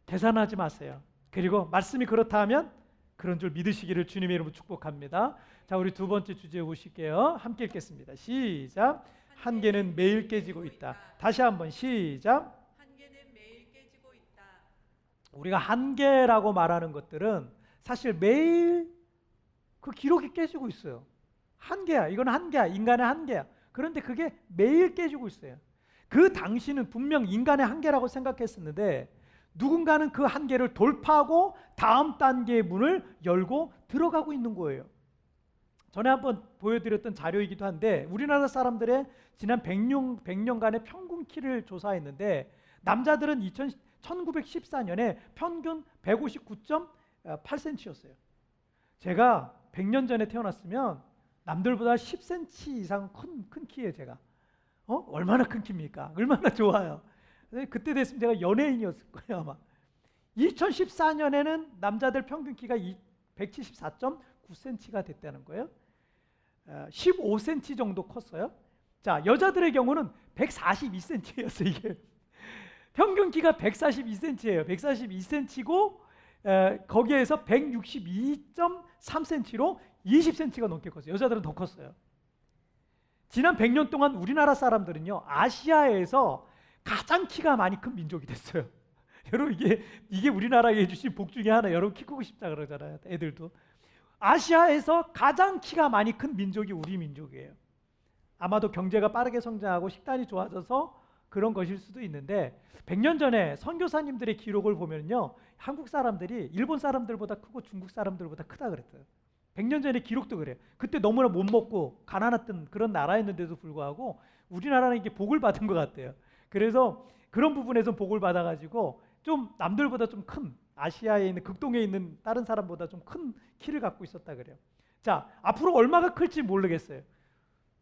계산하지 마세요. 그리고 말씀이 그렇다 하면 그런 줄 믿으시기를 주님의 이름으로 축복합니다. 자, 우리 두 번째 주제에 오실게요. 함께 읽겠습니다. 시작. 한계는 매일 깨지고 있다. 다시 한번 시작. 한계는 매일 깨지고 있다. 우리가 한계라고 말하는 것들은 사실 매일 그 기록이 깨지고 있어요. 한계야. 이건 한계야. 인간의 한계야. 그런데 그게 매일 깨지고 있어요. 그 당시는 분명 인간의 한계라고 생각했었는데 누군가는 그 한계를 돌파하고 다음 단계의 문을 열고 들어가고 있는 거예요. 전에 한번 보여드렸던 자료이기도 한데 우리나라 사람들의 지난 100년간의 평균 키를 조사했는데 남자들은 1914년에 평균 159.8cm였어요. 제가 100년 전에 태어났으면 남들보다 10cm 이상 큰 키예요. 제가 얼마나 큰 키입니까? 얼마나 좋아요. 그때 됐으면 제가 연예인이었을 거예요 아마. 2014년에는 남자들 평균 키가 174.9cm가 됐다는 거예요. 15cm 정도 컸어요. 자, 여자들의 경우는 142cm였어요. 이게 평균 키가 142cm예요. 142cm고 거기에서 162.3cm로 20cm가 넘게 컸어요. 여자들은 더 컸어요. 지난 100년 동안 우리나라 사람들은요 아시아에서 가장 키가 많이 큰 민족이 됐어요. 여러분 이게 우리나라에 주신 복 중에 하나. 여러분 키 크고 싶다 그러잖아요. 애들도. 아시아에서 가장 키가 많이 큰 민족이 우리 민족이에요. 아마도 경제가 빠르게 성장하고 식단이 좋아져서 그런 것일 수도 있는데 100년 전에 선교사님들의 기록을 보면요 한국 사람들이 일본 사람들보다 크고 중국 사람들보다 크다 그랬어요. 100년 전에 기록도 그래요. 그때 너무나 못 먹고 가난했던 그런 나라였는데도 불구하고 우리나라는 이게 복을 받은 것 같아요. 그래서 그런 부분에서 복을 받아가지고 좀 남들보다 좀 큰 아시아에 있는 극동에 있는 다른 사람보다 좀 큰 키를 갖고 있었다 그래요. 자, 앞으로 얼마가 클지 모르겠어요.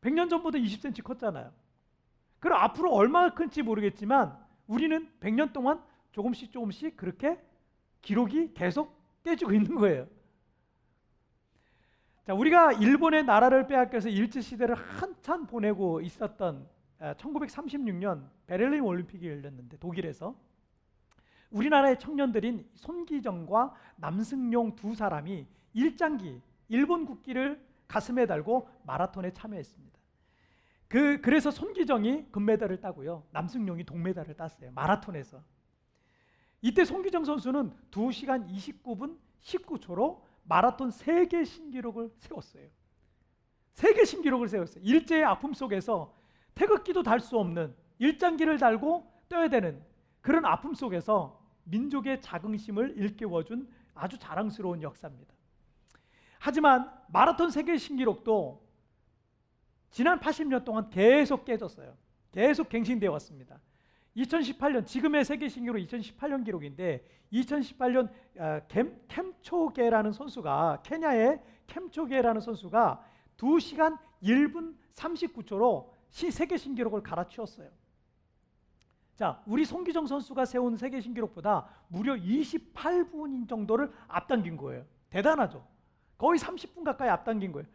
100년 전보다 20cm 컸잖아요. 그럼 앞으로 얼마가 클지 모르겠지만 우리는 100년 동안 조금씩 그렇게 기록이 계속 깨지고 있는 거예요. 자, 우리가 일본의 나라를 빼앗겨서 일제시대를 한참 보내고 있었던 1936년 베를린 올림픽이 열렸는데 독일에서 우리나라의 청년들인 손기정과 남승용 두 사람이 일장기 일본 국기를 가슴에 달고 마라톤에 참여했습니다. 그래서 손기정이 금메달을 따고요 남승용이 동메달을 땄어요. 마라톤에서. 이때 송기정 선수는 2시간 29분 19초로 마라톤 세계 신기록을 세웠어요. 세계 신기록을 세웠어요. 일제의 아픔 속에서 태극기도 달 수 없는, 일장기를 달고 떠야 되는 그런 아픔 속에서 민족의 자긍심을 일깨워준 아주 자랑스러운 역사입니다. 하지만 마라톤 세계 신기록도 지난 80년 동안 계속 깨졌어요. 계속 갱신되어 왔습니다. 2018년, 지금의 세계 신기록 2018년 기록인데 2018년 캠초게라는 선수가, 케냐의 캠초게라는 선수가 2시간 1분 39초로 세계 신기록을 갈아치웠어요. 자, 우리 송기정 선수가 세운 세계 신기록보다 무려 28분 정도를 앞당긴 거예요. 대단하죠. 거의 30분 가까이 앞당긴 거예요.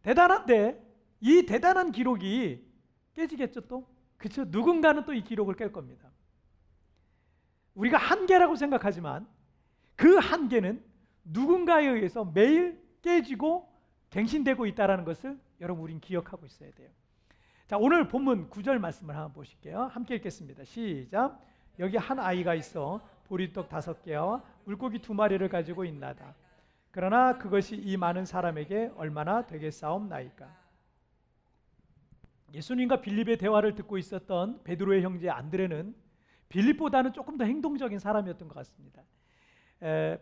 대단한데 이 대단한 기록이 깨지겠죠 또? 그렇죠. 누군가는 또 이 기록을 깰 겁니다. 우리가 한계라고 생각하지만 그 한계는 누군가에 의해서 매일 깨지고 갱신되고 있다는 것을 여러분 우린 기억하고 있어야 돼요. 자, 오늘 본문 9절 말씀을 한번 보실게요. 함께 읽겠습니다. 시작. 여기 한 아이가 있어 보리떡 5개와 물고기 2마리를 가지고 있나다. 그러나 그것이 이 많은 사람에게 얼마나 되겠사옵나이까. 예수님과 빌립의 대화를 듣고 있었던 베드로의 형제 안드레는 빌립보다는 조금 더 행동적인 사람이었던 것 같습니다.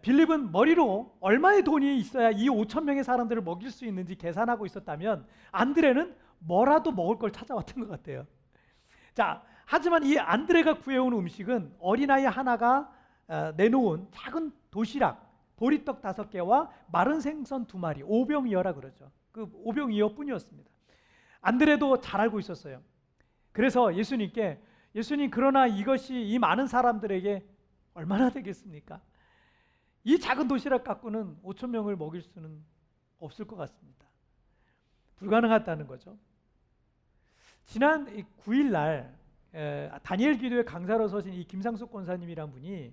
빌립은 머리로 얼마의 돈이 있어야 이 5천 명의 사람들을 먹일 수 있는지 계산하고 있었다면 안드레는 뭐라도 먹을 걸 찾아왔던 것 같아요. 자, 하지만 이 안드레가 구해온 음식은 어린아이 하나가 내놓은 작은 도시락, 보리떡 5개와 마른 생선 2마리, 오병이어라 그러죠. 그 오병이어 뿐이었습니다. 안드레도 잘 알고 있었어요. 그래서 예수님께, 예수님, 그러나 이것이 이 많은 사람들에게 얼마나 되겠습니까? 이 작은 도시락 갖고는 5천 명을 먹일 수는 없을 것 같습니다. 불가능하다는 거죠. 지난 9일 날 다니엘 기도의 강사로 서신 이 김상숙 권사님이란 분이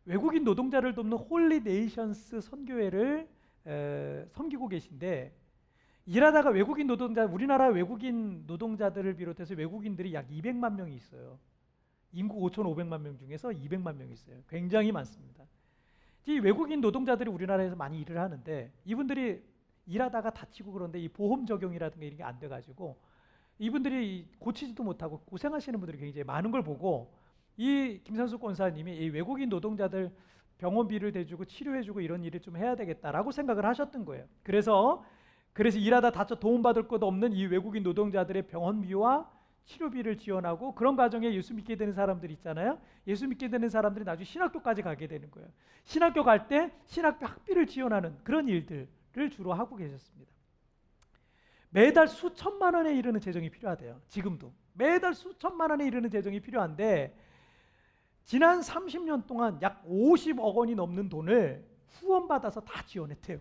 외국인 노동자를 돕는 홀리 네이션스 선교회를 섬기고 계신데, 일하다가 외국인 노동자, 우리나라 외국인 노동자들을 비롯해서 외국인들이 약 200만 명이 있어요. 인구 5,500만 명 중에서 200만 명이 있어요. 굉장히 많습니다. 이 외국인 노동자들이 우리나라에서 많이 일을 하는데 이분들이 일하다가 다치고 그런데 이 보험 적용이라든가 이런 게 안 돼가지고 이분들이 고치지도 못하고 고생하시는 분들이 굉장히 많은 걸 보고 이 김상숙 권사님이 이 외국인 노동자들 병원비를 대주고 치료해주고 이런 일을 좀 해야 되겠다라고 생각을 하셨던 거예요. 그래서 일하다 다쳐 도움받을 것 없는 이 외국인 노동자들의 병원비와 치료비를 지원하고, 그런 과정에 예수 믿게 되는 사람들 있잖아요. 예수 믿게 되는 사람들이 나중에 신학교까지 가게 되는 거예요. 신학교 갈 때 신학교 학비를 지원하는 그런 일들을 주로 하고 계셨습니다. 매달 수천만 원에 이르는 재정이 필요하대요. 지금도 매달 수천만 원에 이르는 재정이 필요한데 지난 30년 동안 약 50억 원이 넘는 돈을 후원받아서 다 지원했대요.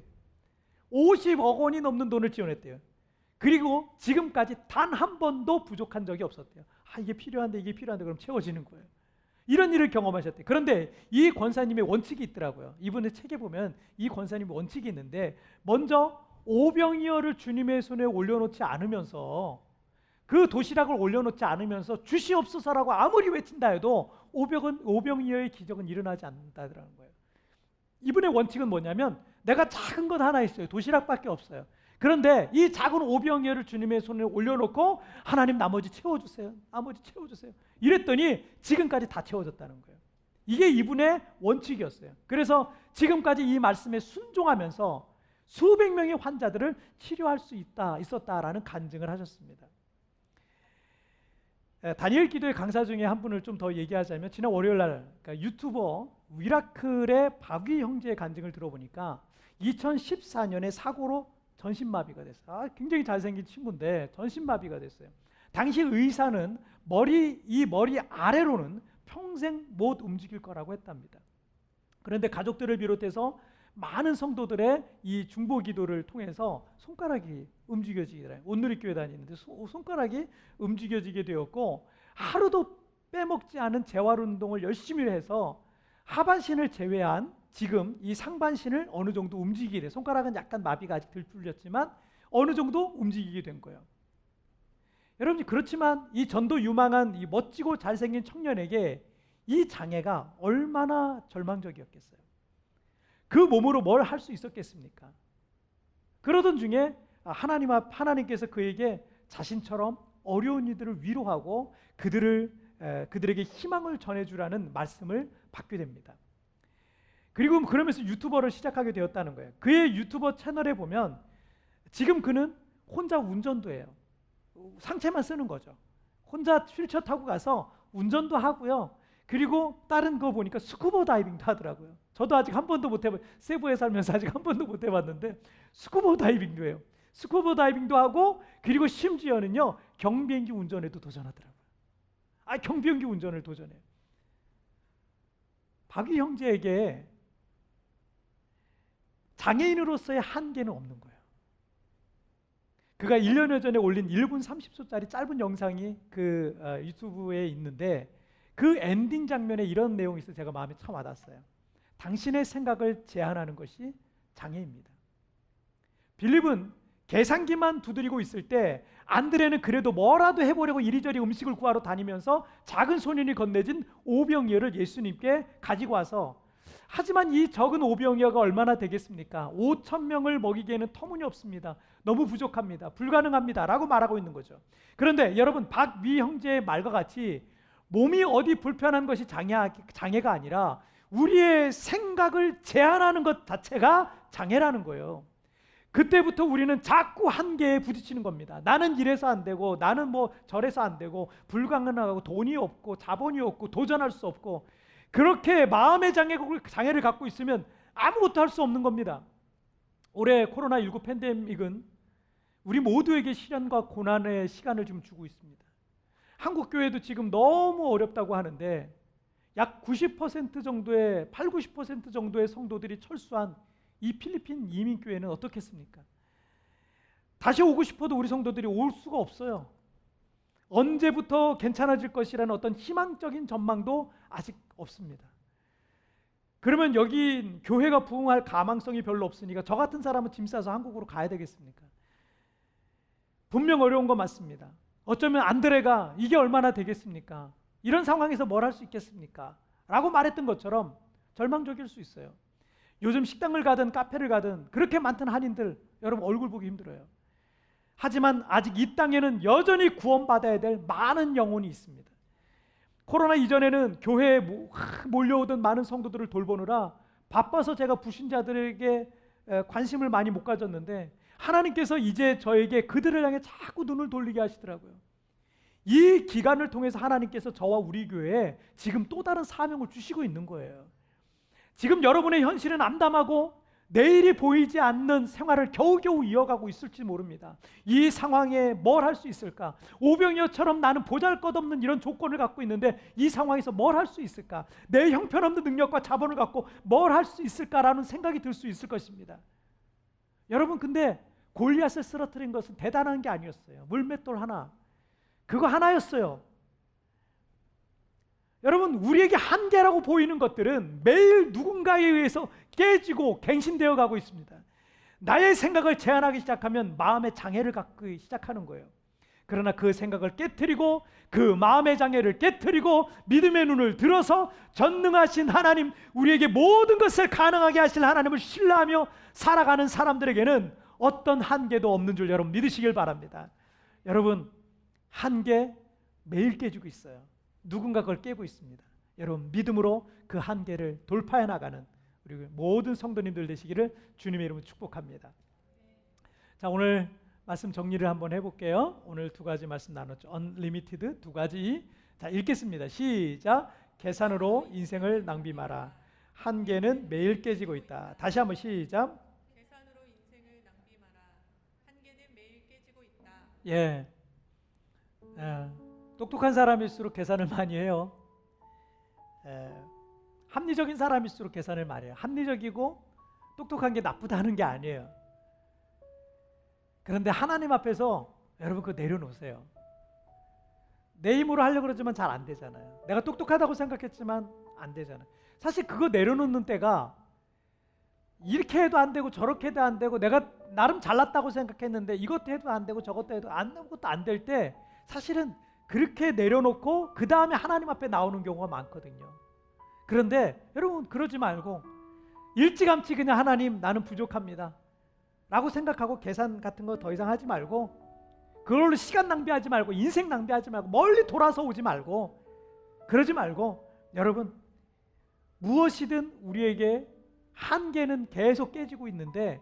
50억 원이 넘는 돈을 지원했대요. 그리고 지금까지 단 한 번도 부족한 적이 없었대요. 이게 필요한데 그럼 채워지는 거예요. 이런 일을 경험하셨대요. 그런데 이 권사님의 원칙이 있더라고요. 이분의 책에 보면 이 권사님의 원칙이 있는데, 먼저 오병이어를 주님의 손에 올려놓지 않으면서, 그 도시락을 올려놓지 않으면서 주시옵소서라고 아무리 외친다 해도 오병이어의 기적은 일어나지 않는다는 거예요. 이분의 원칙은 뭐냐면, 내가 작은 것 하나 있어요. 도시락밖에 없어요. 그런데 이 작은 오병이어를 주님의 손에 올려놓고 하나님 나머지 채워주세요. 나머지 채워주세요. 이랬더니 지금까지 다 채워졌다는 거예요. 이게 이분의 원칙이었어요. 그래서 지금까지 이 말씀에 순종하면서 수백 명의 환자들을 치료할 수 있었다라는 간증을 하셨습니다. 다니엘 기도의 강사 중에 한 분을 좀 더 얘기하자면, 지난 월요일 날 그러니까 유튜버 위라클의 박위 형제의 간증을 들어보니까 2014년에 사고로 전신마비가 됐어요. 굉장히 잘생긴 친구인데 전신마비가 됐어요. 당시 의사는 이 머리 아래로는 평생 못 움직일 거라고 했답니다. 그런데 가족들을 비롯해서 많은 성도들의 이 중보 기도를 통해서 손가락이 움직여지게 돼요. 온누리교회 다니는데 손가락이 움직여지게 되었고, 하루도 빼먹지 않은 재활 운동을 열심히 해서 하반신을 제외한 지금 이 상반신을 어느 정도 움직이게 돼. 손가락은 약간 마비가 아직 덜 풀렸지만 어느 정도 움직이게 된 거예요. 여러분, 그렇지만 이 전도 유망한 이 멋지고 잘생긴 청년에게 이 장애가 얼마나 절망적이었겠어요. 그 몸으로 뭘 할 수 있었겠습니까? 그러던 중에 하나님께서 그에게 자신처럼 어려운 이들을 위로하고 그들에게 희망을 전해주라는 말씀을 받게 됩니다. 그리고 그러면서 유튜버를 시작하게 되었다는 거예요. 그의 유튜버 채널에 보면 지금 그는 혼자 운전도 해요. 상체만 쓰는 거죠. 혼자 휠체어 타고 가서 운전도 하고요. 그리고 다른 거 보니까 스쿠버 다이빙도 하더라고요. 저도 아직 한 번도 못 해봤어요. 세부에 살면서 아직 한 번도 못 해봤는데 스쿠버 다이빙도 해요. 스쿠버 다이빙도 하고 그리고 심지어는요 경비행기 운전에도 도전하더라고요. 경비행기 운전을 도전해요. 박위 형제에게 장애인으로서의 한계는 없는 거예요. 그가 1년여 전에 올린 1분 30초짜리 짧은 영상이 그 유튜브에 있는데 그 엔딩 장면에 이런 내용이 있어서 제가 마음에 참 와닿았어요. 당신의 생각을 제한하는 것이 장애입니다. 빌립은 계산기만 두드리고 있을 때 안드레는 그래도 뭐라도 해보려고 이리저리 음식을 구하러 다니면서 작은 소년이 건네진 오병이어를 예수님께 가지고 와서 하지만 이 적은 오병이어가 얼마나 되겠습니까? 5,000명을 먹이기에는 터무니없습니다. 너무 부족합니다. 불가능합니다. 라고 말하고 있는 거죠. 그런데 여러분 박위 형제의 말과 같이 몸이 어디 불편한 것이 장애가 아니라 우리의 생각을 제한하는 것 자체가 장애라는 거예요. 그때부터 우리는 자꾸 한계에 부딪히는 겁니다. 나는 이래서 안 되고 나는 뭐 저래서 안 되고 불가능하고 돈이 없고 자본이 없고 도전할 수 없고 그렇게 마음의 장애를 갖고 있으면 아무것도 할 수 없는 겁니다. 올해 코로나19 팬데믹은 우리 모두에게 시련과 고난의 시간을 좀 주고 있습니다. 한국 교회도 지금 너무 어렵다고 하는데 약 90% 정도의 80-90% 정도의 성도들이 철수한 이 필리핀 이민교회는 어떻겠습니까? 다시 오고 싶어도 우리 성도들이 올 수가 없어요. 언제부터 괜찮아질 것이라는 어떤 희망적인 전망도 아직 없습니다. 그러면 여기 교회가 부흥할 가망성이 별로 없으니까 저 같은 사람은 짐 싸서 한국으로 가야 되겠습니까? 분명 어려운 거 맞습니다. 어쩌면 안드레가 이게 얼마나 되겠습니까? 이런 상황에서 뭘 할 수 있겠습니까? 라고 말했던 것처럼 절망적일 수 있어요. 요즘 식당을 가든 카페를 가든 그렇게 많던 한인들 여러분 얼굴 보기 힘들어요. 하지만 아직 이 땅에는 여전히 구원받아야 될 많은 영혼이 있습니다. 코로나 이전에는 교회에 몰려오던 많은 성도들을 돌보느라 바빠서 제가 불신자들에게 관심을 많이 못 가졌는데 하나님께서 이제 저에게 그들을 향해 자꾸 눈을 돌리게 하시더라고요. 이 기간을 통해서 하나님께서 저와 우리 교회에 지금 또 다른 사명을 주시고 있는 거예요. 지금 여러분의 현실은 암담하고 내일이 보이지 않는 생활을 겨우겨우 이어가고 있을지 모릅니다. 이 상황에 뭘 할 수 있을까? 오병이어처럼 나는 보잘것없는 이런 조건을 갖고 있는데 이 상황에서 뭘 할 수 있을까? 내 형편없는 능력과 자본을 갖고 뭘 할 수 있을까라는 생각이 들 수 있을 것입니다. 여러분 근데 골리앗을 쓰러뜨린 것은 대단한 게 아니었어요. 물맷돌 하나. 그거 하나였어요. 여러분 우리에게 한계라고 보이는 것들은 매일 누군가에 의해서 깨지고 갱신되어 가고 있습니다. 나의 생각을 제한하기 시작하면 마음의 장애를 갖기 시작하는 거예요. 그러나 그 생각을 깨트리고 그 마음의 장애를 깨트리고 믿음의 눈을 들어서 전능하신 하나님, 우리에게 모든 것을 가능하게 하실 하나님을 신뢰하며 살아가는 사람들에게는 어떤 한계도 없는 줄 여러분 믿으시길 바랍니다. 여러분 한계 매일 깨지고 있어요. 누군가 그걸 깨고 있습니다. 여러분 믿음으로 그 한계를 돌파해 나가는 우리 모든 성도님들 되시기를 주님의 이름으로 축복합니다. 자, 오늘 말씀 정리를 한번 해볼게요. 오늘 두 가지 말씀 나눴죠. Unlimited 두 가지. 자, 읽겠습니다. 시작. 계산으로 인생을 낭비 마라. 한계는 매일 깨지고 있다. 다시 한번 시작. 계산으로 인생을 낭비 마라. 한계는 매일 깨지고 있다. 예. 똑똑한 사람일수록 계산을 많이 해요. 합리적인 사람일수록 계산을 많이 해요. 합리적이고 똑똑한 게 나쁘다는 게 아니에요. 그런데 하나님 앞에서 여러분 그거 내려놓으세요. 내 힘으로 하려고 그러지만 잘 안 되잖아요. 내가 똑똑하다고 생각했지만 안 되잖아요. 사실 그거 내려놓는 때가 이렇게 해도 안 되고 저렇게 해도 안 되고 내가 나름 잘났다고 생각했는데 이것도 해도 안 되고 저것도 해도 아무것도 안 될 때 사실은 그렇게 내려놓고 그 다음에 하나님 앞에 나오는 경우가 많거든요. 그런데 여러분 그러지 말고 일찌감치 그냥 하나님 나는 부족합니다 라고 생각하고 계산 같은 거 더 이상 하지 말고, 그걸로 시간 낭비하지 말고 인생 낭비하지 말고 멀리 돌아서 오지 말고 그러지 말고, 여러분 무엇이든 우리에게 한계는 계속 깨지고 있는데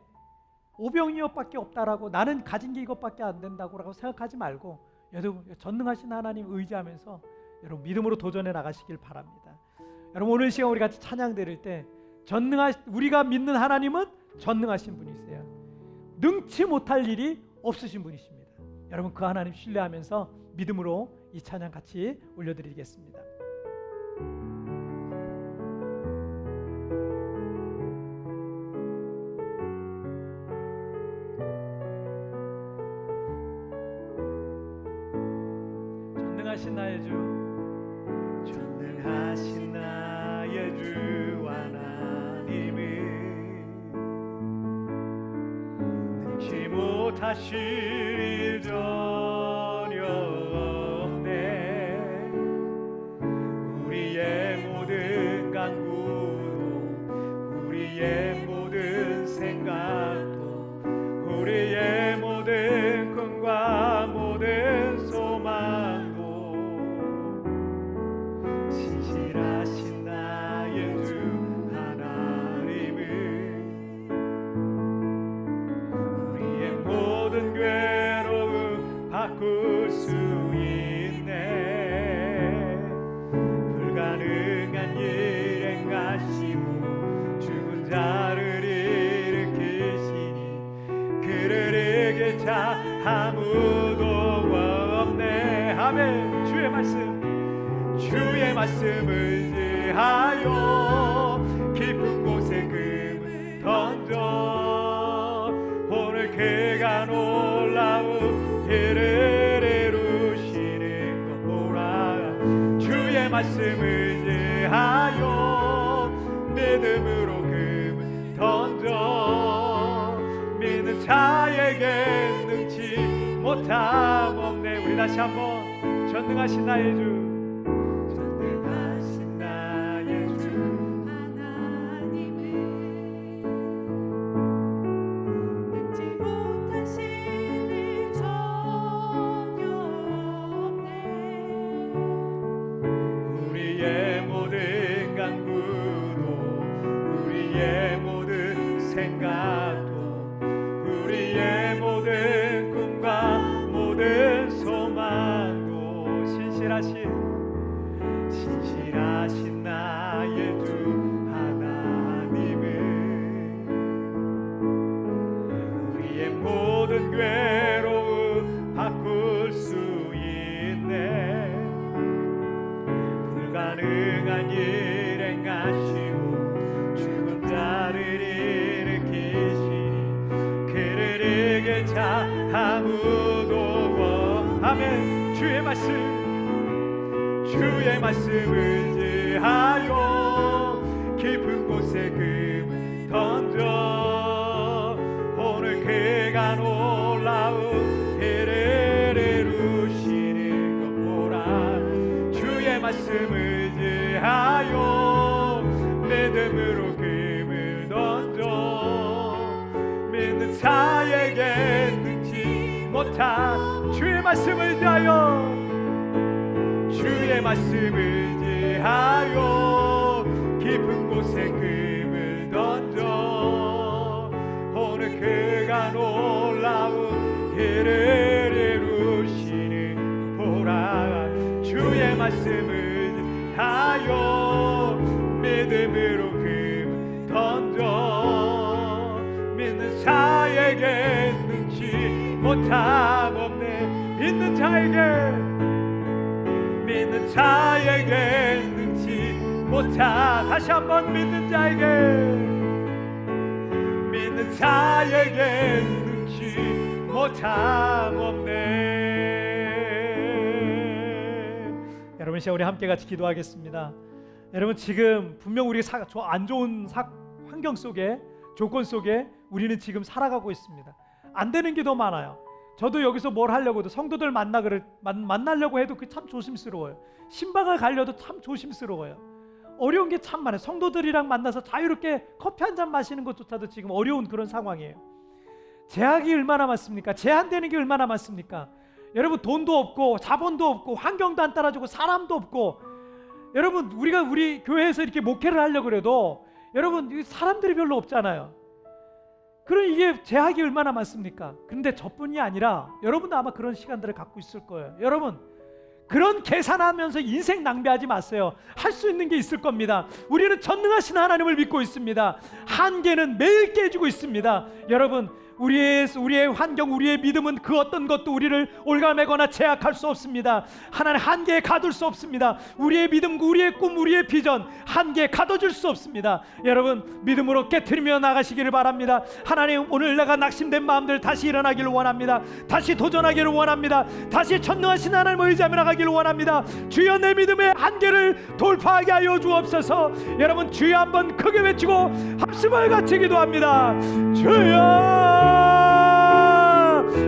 오병이어밖에 없다라고, 나는 가진 게 이것밖에 안 된다고 생각하지 말고 여러분 전능하신 하나님 의지하면서 여러분 믿음으로 도전해 나가시길 바랍니다. 여러분 오늘 시간 우리 같이 찬양 드릴 때 우리가 믿는 하나님은 전능하신 분이세요. 능치 못할 일이 없으신 분이십니다. 여러분 그 하나님 신뢰하면서 믿음으로 이 찬양 같이 올려드리겠습니다. 전능하신 나의 주, 전능하신 나의 주 하나님은 능치 못하실 일 전혀 없네. 우리의 모든 간구도, 우리의 모든 생각도, 우리의 모든 꿈과 모든 소망도 신실하신 나의 주 하나님은 우리의 모든 괴로움 바꿀 수 있네. 불가능한 일 행하시고 죽은 자를 일으키시니 그를 이길 자 아무도 없네. 아멘. 주의 말씀을 의지하여 깊은 곳에 금을 던져 오늘 그가 놀라운 일을 이루시는 것 보라. 주의 말씀을 의지하여 믿음으로 금을 던져 믿는 자에게 능치 못함 없네. 우리 다시 한번 전능하신 나의 주, 전능하신 나의 주 하나님은 능치 못하실 일 전혀 없네. 우리의 모든 간구도, 우리의 모든 생각도, 우리의 모든 꿈과 모든 소망도 신실하신 나의 주 하나님은 우리의 모든 괴로움 바꿀 수 있네. 불가능한 일 행하시고 죽은 자를 일으키시니 그를 이길 자 아무도 없네. 아멘. 주의 말씀을 의지하여 깊은 곳에 금을 던져 오늘 그가 놀라운 일을 이루시는 것 보라. 주의 말씀을 의지하여 믿음으로 금을 던져 믿는 자에게 능치 못한 주의 말씀을 의지하여, 주의 말씀을 의지하여 깊은 곳에 금을 던져 오늘 그가 놀라운 일을 이루시는 보라. 주의 말씀을 의지하여 믿음으로 금을 던져 믿는 자에게 능치 못함 없네. 믿는 자에게 능치 못함. 다시 한번 믿는 자에게 능치 못함 없네. 여러분 시간 우리 함께 같이 기도하겠습니다. 여러분 지금 분명 우리 안 좋은 환경 속에, 조건 속에 우리는 지금 살아가고 있습니다. 안 되는 게 더 많아요. 저도 여기서 뭘 하려고도 성도들 만나려고 해도 그 참 조심스러워요. 신방을 가려도 참 조심스러워요. 어려운 게 참 많아요. 성도들이랑 만나서 자유롭게 커피 한 잔 마시는 것조차도 지금 어려운 그런 상황이에요. 제약이 얼마나 많습니까? 제한되는 게 얼마나 많습니까? 여러분, 돈도 없고 자본도 없고 환경도 안 따라주고 사람도 없고, 여러분, 우리가 우리 교회에서 이렇게 목회를 하려고 그래도 여러분 사람들이 별로 없잖아요. 그럼 이게 제약이 얼마나 많습니까? 그런데 저뿐이 아니라 여러분도 아마 그런 시간들을 갖고 있을 거예요. 여러분, 그런 계산하면서 인생 낭비하지 마세요. 할 수 있는 게 있을 겁니다. 우리는 전능하신 하나님을 믿고 있습니다. 한계는 매일 깨지고 있습니다. 여러분, 우리의 환경, 우리의 믿음은 그 어떤 것도 우리를 올가매거나 제약할 수 없습니다. 하나님 한계에 가둘 수 없습니다. 우리의 믿음, 우리의 꿈, 우리의 비전 한계에 가둬줄 수 없습니다. 여러분, 믿음으로 깨트리며 나가시기를 바랍니다. 하나님, 오늘 내가 낙심된 마음들 다시 일어나기를 원합니다. 다시 도전하기를 원합니다. 다시 전능하신 하나님을 의지하며 나가기를 원합니다. 주여, 내 믿음의 한계를 돌파하게 하여 주옵소서. 여러분, 주여 한번 크게 외치고 합심을 같이 기도합니다. 주여,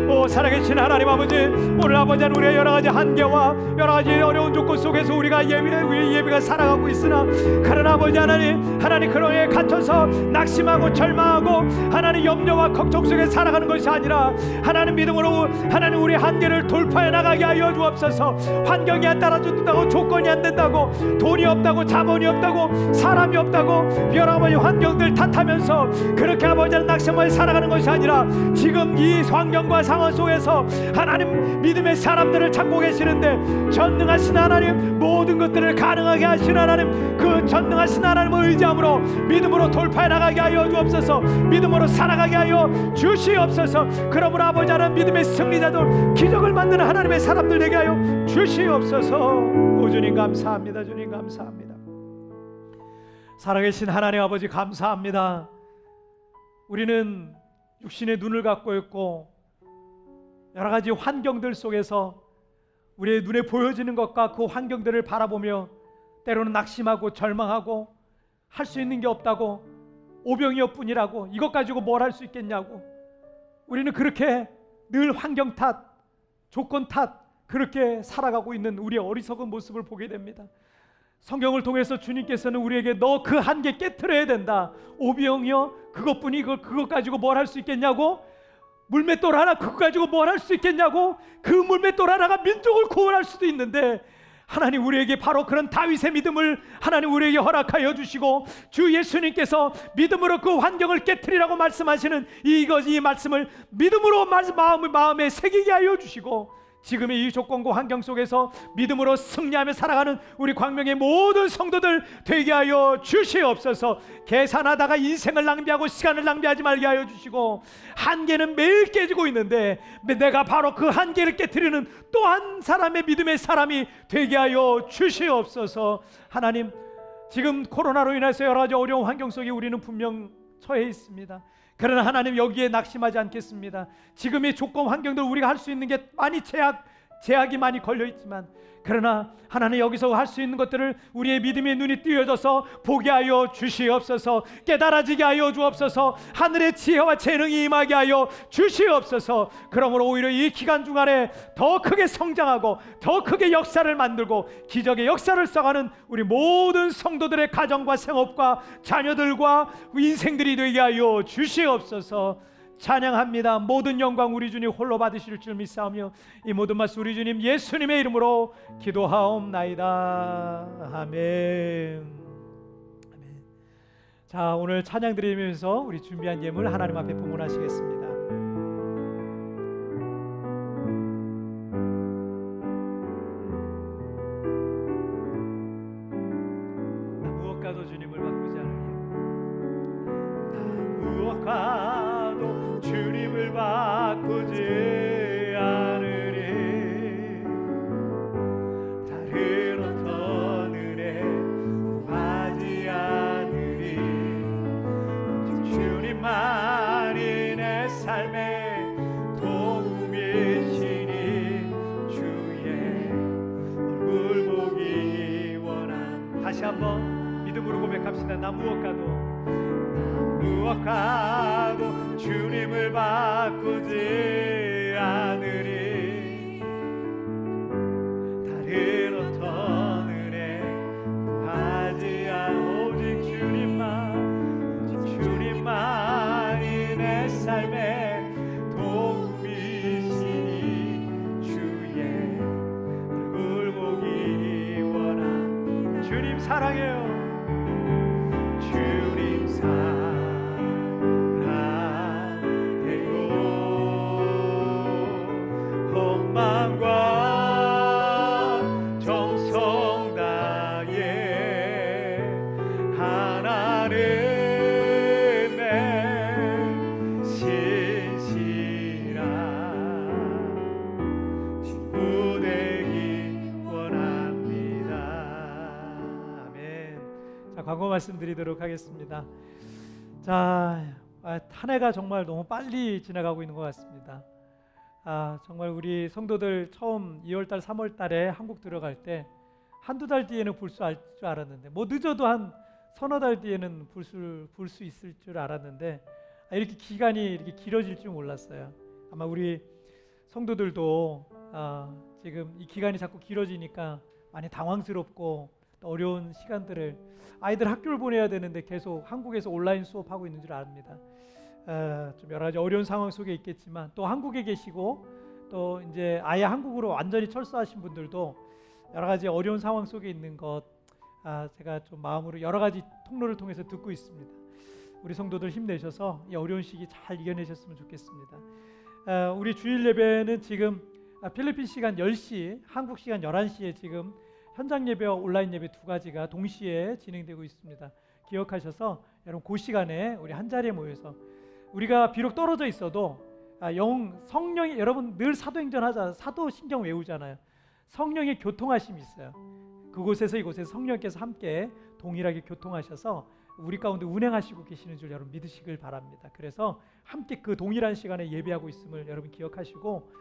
오 살아계신 하나님 아버지, 오늘 아버지는 우리의 여러 가지 한계와 여러 가지 어려운 조건 속에서 우리 예배가 살아가고 있으나, 그러나 아버지 하나님 그런 갇혀서 낙심하고 절망하고 하나님 염려와 걱정 속에 살아가는 것이 아니라 하나님 믿음으로 하나님 우리 한계를 돌파해 나가게 하여 주옵소서. 환경이 안 따라준다고, 조건이 안 된다고, 돈이 없다고, 자본이 없다고, 사람이 없다고 여러 가지 환경들 탓하면서 그렇게 아버지는 낙심하여 살아가는 것이 아니라, 지금 이 환경과 상황 속에서 하나님 믿음의 사람들을 찾고 계시는데, 전능하신 하나님, 모든 것들을 가능하게 하신 하나님, 그 전능하신 하나님을 의지함으로 믿음으로 돌파해 나가게 하여 주옵소서. 믿음으로 살아가게 하여 주시옵소서. 그러므로 아버지 하나님, 믿음의 승리자들, 기적을 만드는 하나님의 사람들 되게 하여 주시옵소서. 오 주님 감사합니다. 주님 감사합니다. 살아계신 하나님 아버지 감사합니다. 우리는 육신의 눈을 갖고 있고 여러 가지 환경들 속에서 우리의 눈에 보여지는 것과 그 환경들을 바라보며 때로는 낙심하고 절망하고 할 수 있는 게 없다고, 오병이어뿐이라고, 이것 가지고 뭘 할 수 있겠냐고, 우리는 그렇게 늘 환경 탓, 조건 탓 그렇게 살아가고 있는 우리의 어리석은 모습을 보게 됩니다. 성경을 통해서 주님께서는 우리에게 너 그 한계 깨트려야 된다. 오병이어 그것뿐이 그것 가지고 뭘 할 수 있겠냐고, 물맷돌 하나 그거 가지고 뭘 할 수 있겠냐고, 그 물맷돌 하나가 민족을 구원할 수도 있는데, 하나님 우리에게 바로 그런 다윗의 믿음을 하나님 우리에게 허락하여 주시고, 주 예수님께서 믿음으로 그 환경을 깨트리라고 말씀하시는 이 말씀을 믿음으로 마음에 새기게 하여 주시고, 지금의 이 조건과 환경 속에서 믿음으로 승리하며 살아가는 우리 광명의 모든 성도들 되게 하여 주시옵소서. 계산하다가 인생을 낭비하고 시간을 낭비하지 말게 하여 주시고, 한계는 매일 깨지고 있는데 내가 바로 그 한계를 깨트리는 또 한 사람의 믿음의 사람이 되게 하여 주시옵소서. 하나님, 지금 코로나로 인해서 여러 가지 어려운 환경 속에 우리는 분명 처해 있습니다. 그러나 하나님, 여기에 낙심하지 않겠습니다. 지금의 조건 환경들 우리가 할 수 있는 게 많이 제약이 많이 걸려 있지만, 그러나 하나님 여기서 할 수 있는 것들을 우리의 믿음의 눈이 띄어져서 보게 하여 주시옵소서. 깨달아지게 하여 주옵소서. 하늘의 지혜와 재능이 임하게 하여 주시옵소서. 그러므로 오히려 이 기간 중간에 더 크게 성장하고 더 크게 역사를 만들고 기적의 역사를 써가는 우리 모든 성도들의 가정과 생업과 자녀들과 인생들이 되게 하여 주시옵소서. 찬양합니다. 모든 영광 우리 주님 홀로 받으실 줄 믿사오며 이 모든 말씀 우리 주님 예수님의 이름으로 기도하옵나이다. 아멘. 자, 오늘 찬양 드리면서 우리 준비한 예물 하나님 앞에 봉헌하시겠습니다. 무엇과도 주님을 바꾸지 않으리요. 무엇과도 주님을 바꾸지 않으리. 다른 어떤 은혜 구하지 않으리. 오직 주님만이 내 삶의 도움이시니 주의 얼굴 보기 원한. 다시 한번 믿음으로 고백합시다. 나 무엇과도 주님을 바꾸지 않으리. 사랑해요. 주님 사랑해요. 헌망과 정성 다해 하나님의 신실한 친구 되기 원합니다. 아멘. 자, 광고 말씀드리도록 하겠습니다. 자, 한 해가 정말 너무 빨리 지나가고 있는 것 같습니다. 정말 우리 성도들 처음 2월달, 3월달에 한국 들어갈 때 한두 달 뒤에는 볼 수 알았는데, 뭐 늦어도 한 서너 달 뒤에는 볼 수 있을 줄 알았는데, 이렇게 기간이 이렇게 길어질 줄 몰랐어요. 아마 우리 성도들도 지금 이 기간이 자꾸 길어지니까 많이 당황스럽고 또 어려운 시간들을, 아이들 학교를 보내야 되는데 계속 한국에서 온라인 수업하고 있는 줄 압니다. 좀 여러 가지 어려운 상황 속에 있겠지만, 또 한국에 계시고 또 이제 아예 한국으로 완전히 철수하신 분들도 여러 가지 어려운 상황 속에 있는 것, 제가 좀 마음으로 여러 가지 통로를 통해서 듣고 있습니다. 우리 성도들 힘내셔서 이 어려운 시기 잘 이겨내셨으면 좋겠습니다. 우리 주일 예배는 지금 필리핀 시간 10시, 한국 시간 11시에 지금 현장 예배와 온라인 예배 두 가지가 동시에 진행되고 있습니다. 기억하셔서 여러분 그 시간에 우리 한 자리에 모여서, 우리가 비록 떨어져 있어도 성령이, 여러분 늘 사도행전 하잖아요. 사도신경 외우잖아요. 성령의 교통하심이 있어요. 그곳에서 이곳에서 성령께서 함께 동일하게 교통하셔서 우리 가운데 운행하시고 계시는 줄 여러분 믿으시길 바랍니다. 그래서 함께 그 동일한 시간에 예배하고 있음을 여러분 기억하시고,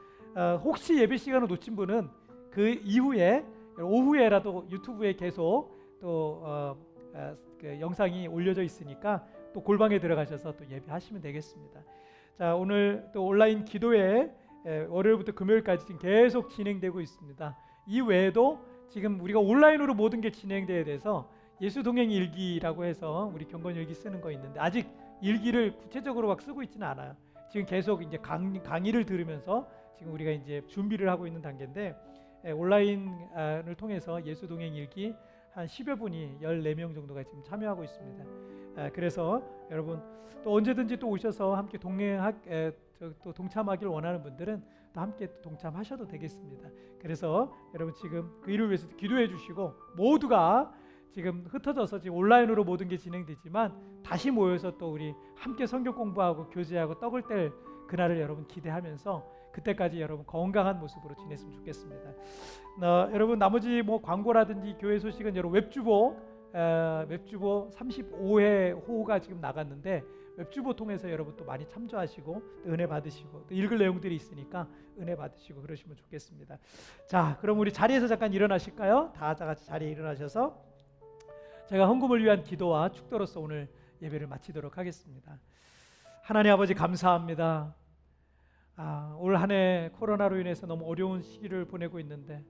혹시 예배 시간을 놓친 분은 그 이후에 오후에라도 유튜브에 계속 또 그 영상이 올려져 있으니까 또 골방에 들어가셔서 또 예배하시면 되겠습니다. 자, 오늘 또 온라인 기도회 월요일부터 금요일까지 지금 계속 진행되고 있습니다. 이 외에도 지금 우리가 온라인으로 모든 게 진행돼야 돼서 예수 동행 일기라고 해서 우리 경건 일기 쓰는 거 있는데, 아직 일기를 구체적으로 막 쓰고 있지는 않아요. 지금 계속 이제 강의를 들으면서 지금 우리가 이제 준비를 하고 있는 단계인데, 온라인을 통해서 예수 동행 일기 한 10여 분이 14명 정도가 지금 참여하고 있습니다. 그래서 여러분 또 언제든지 또 오셔서 함께 또 동참하길 원하는 분들은 또 함께 동참하셔도 되겠습니다. 그래서 여러분 지금 그 일을 위해서 기도해 주시고, 모두가 지금 흩어져서 지금 온라인으로 모든 게 진행되지만 다시 모여서 또 우리 함께 성경 공부하고 교제하고 떡을 뗄 그날을 여러분 기대하면서 그때까지 여러분 건강한 모습으로 지냈으면 좋겠습니다. 여러분 나머지 뭐 광고라든지 교회 소식은 여러분 웹주보 35회 호가 지금 나갔는데, 웹주보 통해서 여러분 또 많이 참조하시고 또 은혜 받으시고 또 읽을 내용들이 있으니까 은혜 받으시고 그러시면 좋겠습니다. 자, 그럼 우리 자리에서 잠깐 일어나실까요? 다 같이 자리에 일어나셔서 제가 헌금을 위한 기도와 축도로서 오늘 예배를 마치도록 하겠습니다. 하나님 아버지 감사합니다. 올 한 해 코로나로 인해서 너무 어려운 시기를 보내고 있는데,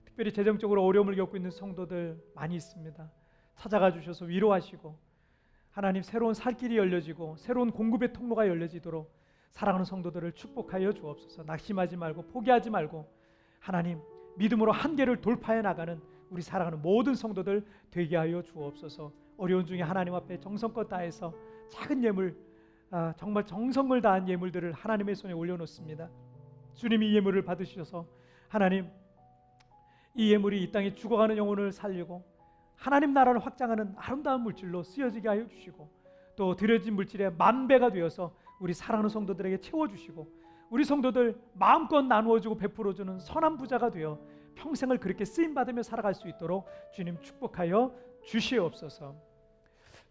특별히 재정적으로 어려움을 겪고 있는 성도들 많이 있습니다. 찾아가 주셔서 위로하시고, 하나님 새로운 살 길이 열려지고 새로운 공급의 통로가 열려지도록 사랑하는 성도들을 축복하여 주옵소서. 낙심하지 말고 포기하지 말고 하나님 믿음으로 한계를 돌파해 나가는 우리 사랑하는 모든 성도들 되게 하여 주옵소서. 어려운 중에 하나님 앞에 정성껏 다해서 작은 예물, 정말 정성을 다한 예물들을 하나님의 손에 올려놓습니다. 주님이 이 예물을 받으셔서 하나님 이 예물이 이 땅에 죽어가는 영혼을 살리고 하나님 나라를 확장하는 아름다운 물질로 쓰여지게 하여 주시고, 또 드려진 물질의 만배가 되어서 우리 사랑하는 성도들에게 채워주시고, 우리 성도들 마음껏 나누어주고 베풀어주는 선한 부자가 되어 평생을 그렇게 쓰임받으며 살아갈 수 있도록 주님 축복하여 주시옵소서.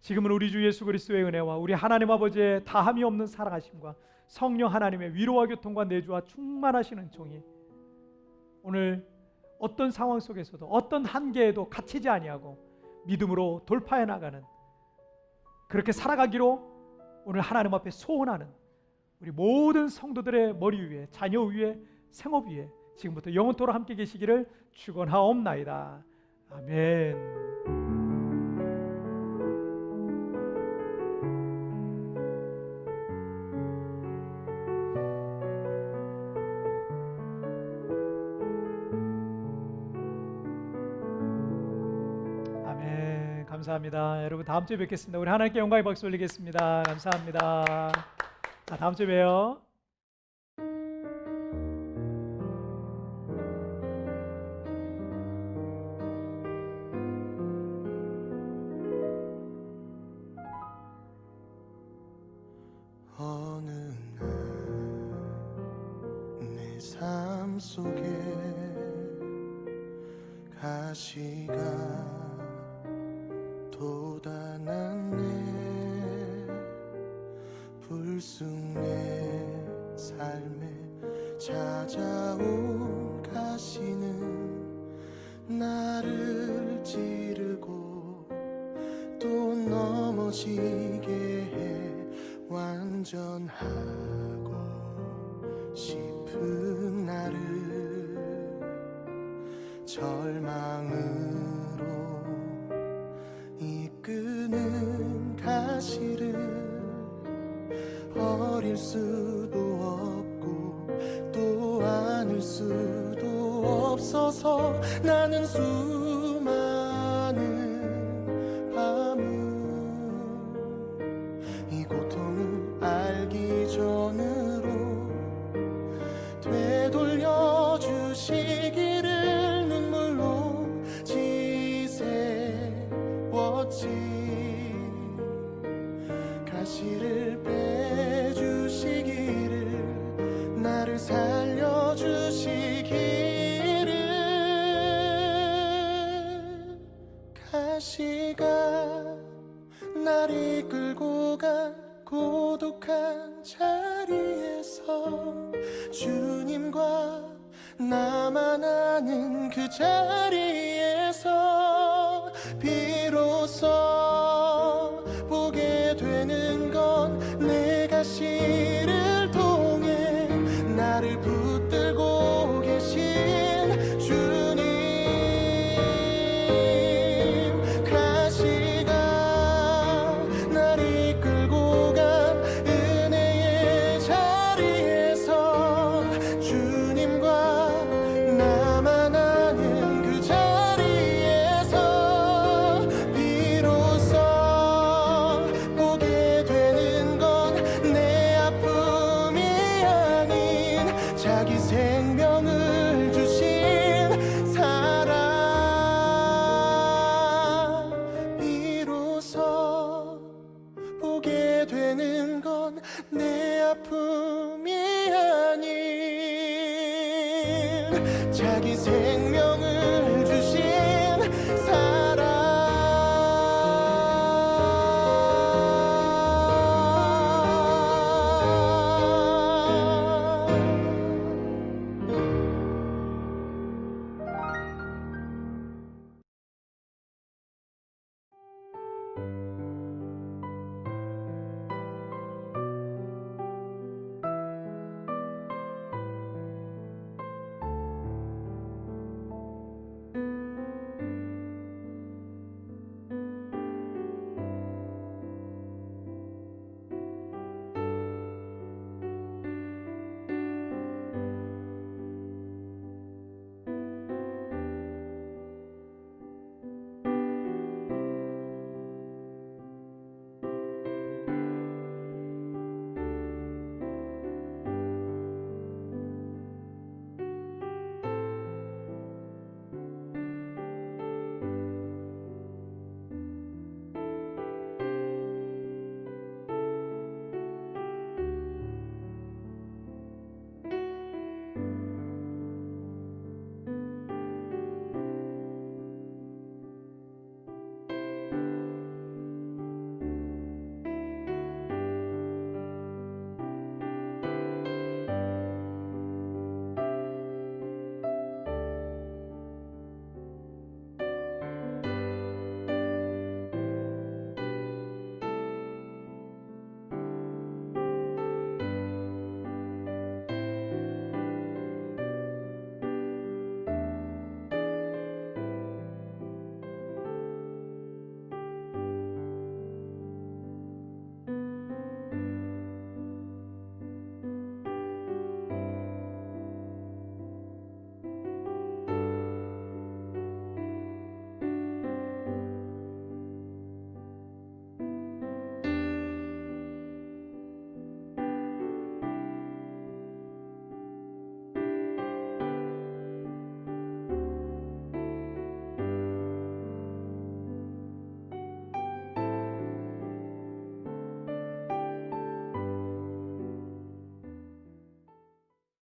지금은 우리 주 예수 그리스도의 은혜와 우리 하나님 아버지의 다함이 없는 사랑하심과 성령 하나님의 위로와 교통과 내주와 충만하신 은총이 오늘 어떤 상황 속에서도 어떤 한계에도 갇히지 아니하고 믿음으로 돌파해 나가는, 그렇게 살아가기로 오늘 하나님 앞에 소원하는 우리 모든 성도들의 머리 위에, 자녀 위에, 생업 위에 지금부터 영원토록 함께 계시기를 축원하옵나이다. 아멘. 아멘. 감사합니다. 여러분 다음 주에 뵙겠습니다. 우리 하나님께 영광의 박수 올리겠습니다. 감사합니다. 자, 다음 주에 봬요. 어느 날 내 삶 속에 가시가 돋아났네. 불쑥 내 삶에 찾아온 가시는 나를 찌르고 또 넘어지게 해 완전하고 싶은 나를 절망으로 이끄는 가시를 버릴 수도 없고 또 안을 수도 없어서 나는 수많은 밤을 이 고통을 알기 전으로 되돌려 주시기를 눈물로 지새웠지. 가시를 빼주시기를 나를 살려주시기를. 가시가 날 이끌고 간 고독한 자리에서 주님과 나만 아는 그 자리에서 비로소 보게 되는 건 내 가시를 통해 나를 붙들고 계신 주님. 가시가 날 이끌고 간 은혜의 자리에서 주님과 나만 아는 그 자리에서 비로소 보게 되는 건 내 아픔이 아닌 자기 생명을 주신 사랑. 비로소 보게 되는 건 내 아픔이 아닌 자기 생명